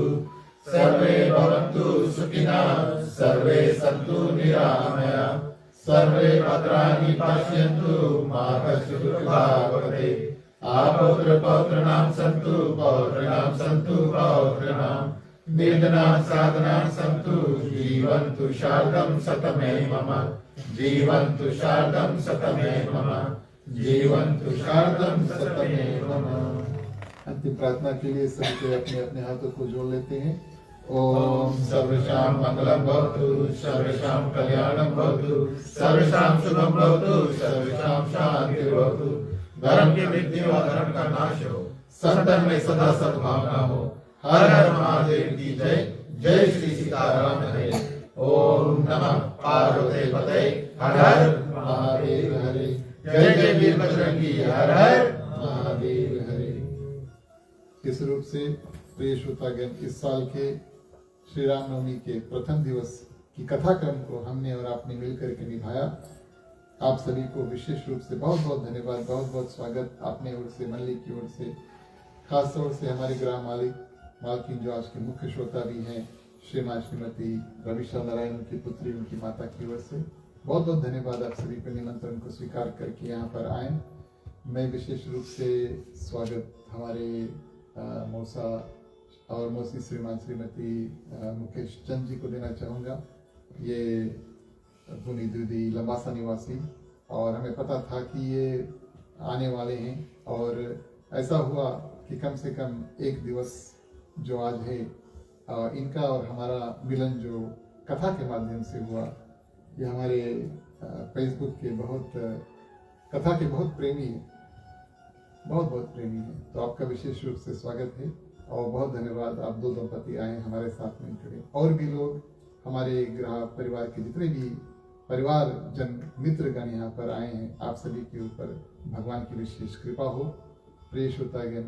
सर्वे भवन्तु सुखिनः सर्वे सन्तु निरामयाः सर्वे भद्राणि पश्यन्तु मा कश्चित् दुःखभाग् भवेत् आपुत्र पौत्रणां सन्तु पौत्रणां सन्तु पौत्रणां वेदनां साधनां सन्तु जीवन्तु शारदं शतमे मम जीवन्तु शारदं शतमे मम जीवन्तु शारदं शतमे मम। अंतिम प्रार्थना के लिए सभी अपने अपने हाथों को जोड़ लेते हैं। ओम सर्वेषां मंगलं भवतु सर्वेषां कल्याणं भवतु सर्वेषां शुभं भवतु सर्वेषां शान्तिर्भवतु धर्म की वृद्धि और धर्म का नाश हो संतन में सदा सद्भावना हो। हर हर महादेव की जय। जय श्री सीताराम हरे। ओम नमः पार्वती पते हर हर महादेव हरे। जय जय वीर बजरंगी हर हर महादेव हरे। इस रूप से प्रिय श्रोतागण, इस साल के श्री रामनवमी के प्रथम दिवस की कथा क्रम को हमने और आपने मिलकर के निभाया। आप सभी को विशेष रूप से बहुत बहुत धन्यवाद, बहुत बहुत स्वागत। आपने ओर से, मंडली की ओर से, खास तौर से हमारे ग्राम मालकिन जो आज के मुख्य श्रोता भी हैं, श्रीमान श्रीमती रविशा नारायण, उनकी पुत्री, उनकी माता की ओर से बहुत बहुत धन्यवाद। आप सभी के निमंत्रण को स्वीकार करके यहाँ पर आए। मैं विशेष रूप से स्वागत हमारे मौसा और मौसी श्रीमान श्रीमती मुकेश चंद जी को देना चाहूँगा। ये पुनी दीदी लंबासा निवासी, और हमें पता था कि ये आने वाले हैं, और ऐसा हुआ कि कम से कम एक दिवस जो आज है, इनका और हमारा मिलन जो कथा के माध्यम से हुआ। ये हमारे फेसबुक के कथा के बहुत प्रेमी हैं, बहुत बहुत प्रेमी हैं। तो आपका विशेष रूप से स्वागत है और बहुत धन्यवाद। आप दो दंपति आए हमारे साथ में जुड़े, और भी लोग हमारे ग्राहक परिवार के जितने भी परिवार जन मित्रगण यहाँ पर आए हैं, आप सभी के ऊपर भगवान की विशेष कृपा हो। प्रिय श्रोतागण,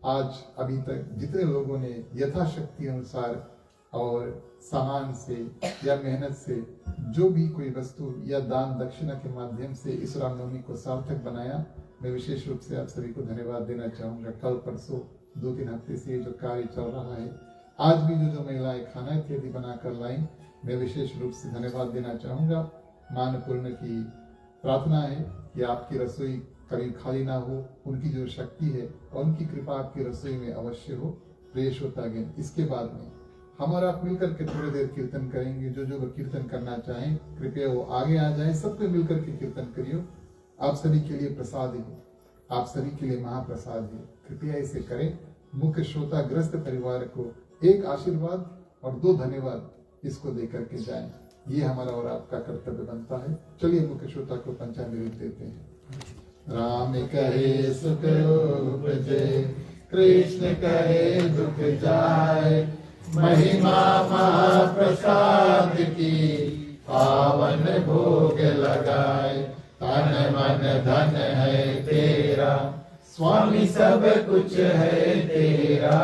आज अभी तक जितने लोगों ने यथाशक्ति अनुसार और सामान से या मेहनत से जो भी कोई वस्तु या दान दक्षिणा के माध्यम से इस रामनवमी को सार्थक बनाया, मैं विशेष रूप से आप सभी को धन्यवाद देना चाहूँगा। कल परसों 2-3 हफ्ते से जो कार्य चल रहा है, आज भी जो महिलाएं खाना इत्यादि बनाकर लाई, मैं विशेष रूप से धन्यवाद देना चाहूँगा। मानपूर्ण की प्रार्थना है कि आपकी रसोई कभी खाली ना हो, उनकी जो शक्ति है और उनकी कृपा आपकी रसोई में अवश्य हो। प्रिय श्रोतागण, इसके बाद में हम और आप मिलकर के थोड़ी देर कीर्तन करेंगे। जो जो कीर्तन करना चाहें कृपया वो आगे आ जाएं, सबको मिलकर के कीर्तन करियो। आप सभी के लिए प्रसाद है, आप सभी के लिए महाप्रसाद है, कृपया इसे करें। मुख्य श्रोता ग्रस्त परिवार को एक आशीर्वाद और 2 धन्यवाद इसको देकर के जाएं, ये हमारा और आपका कर्तव्य बनता है। चलिए मुख्य श्रोता को पंचामृत देते हैं। राम कहे सुख उपजे, कृष्ण कहे दुख जाए, महिमा महाप्रसाद की पावन भोग लगाए। तन मन धन है तेरा, स्वामी सब कुछ है तेरा,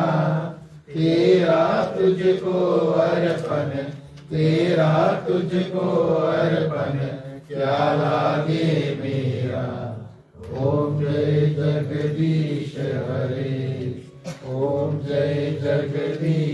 तेरा तुझको अर्पण, तेरा तुझको अर्पण, क्या लागे मेरा। ओम जय जगदीश हरे, ओम जय जगदीश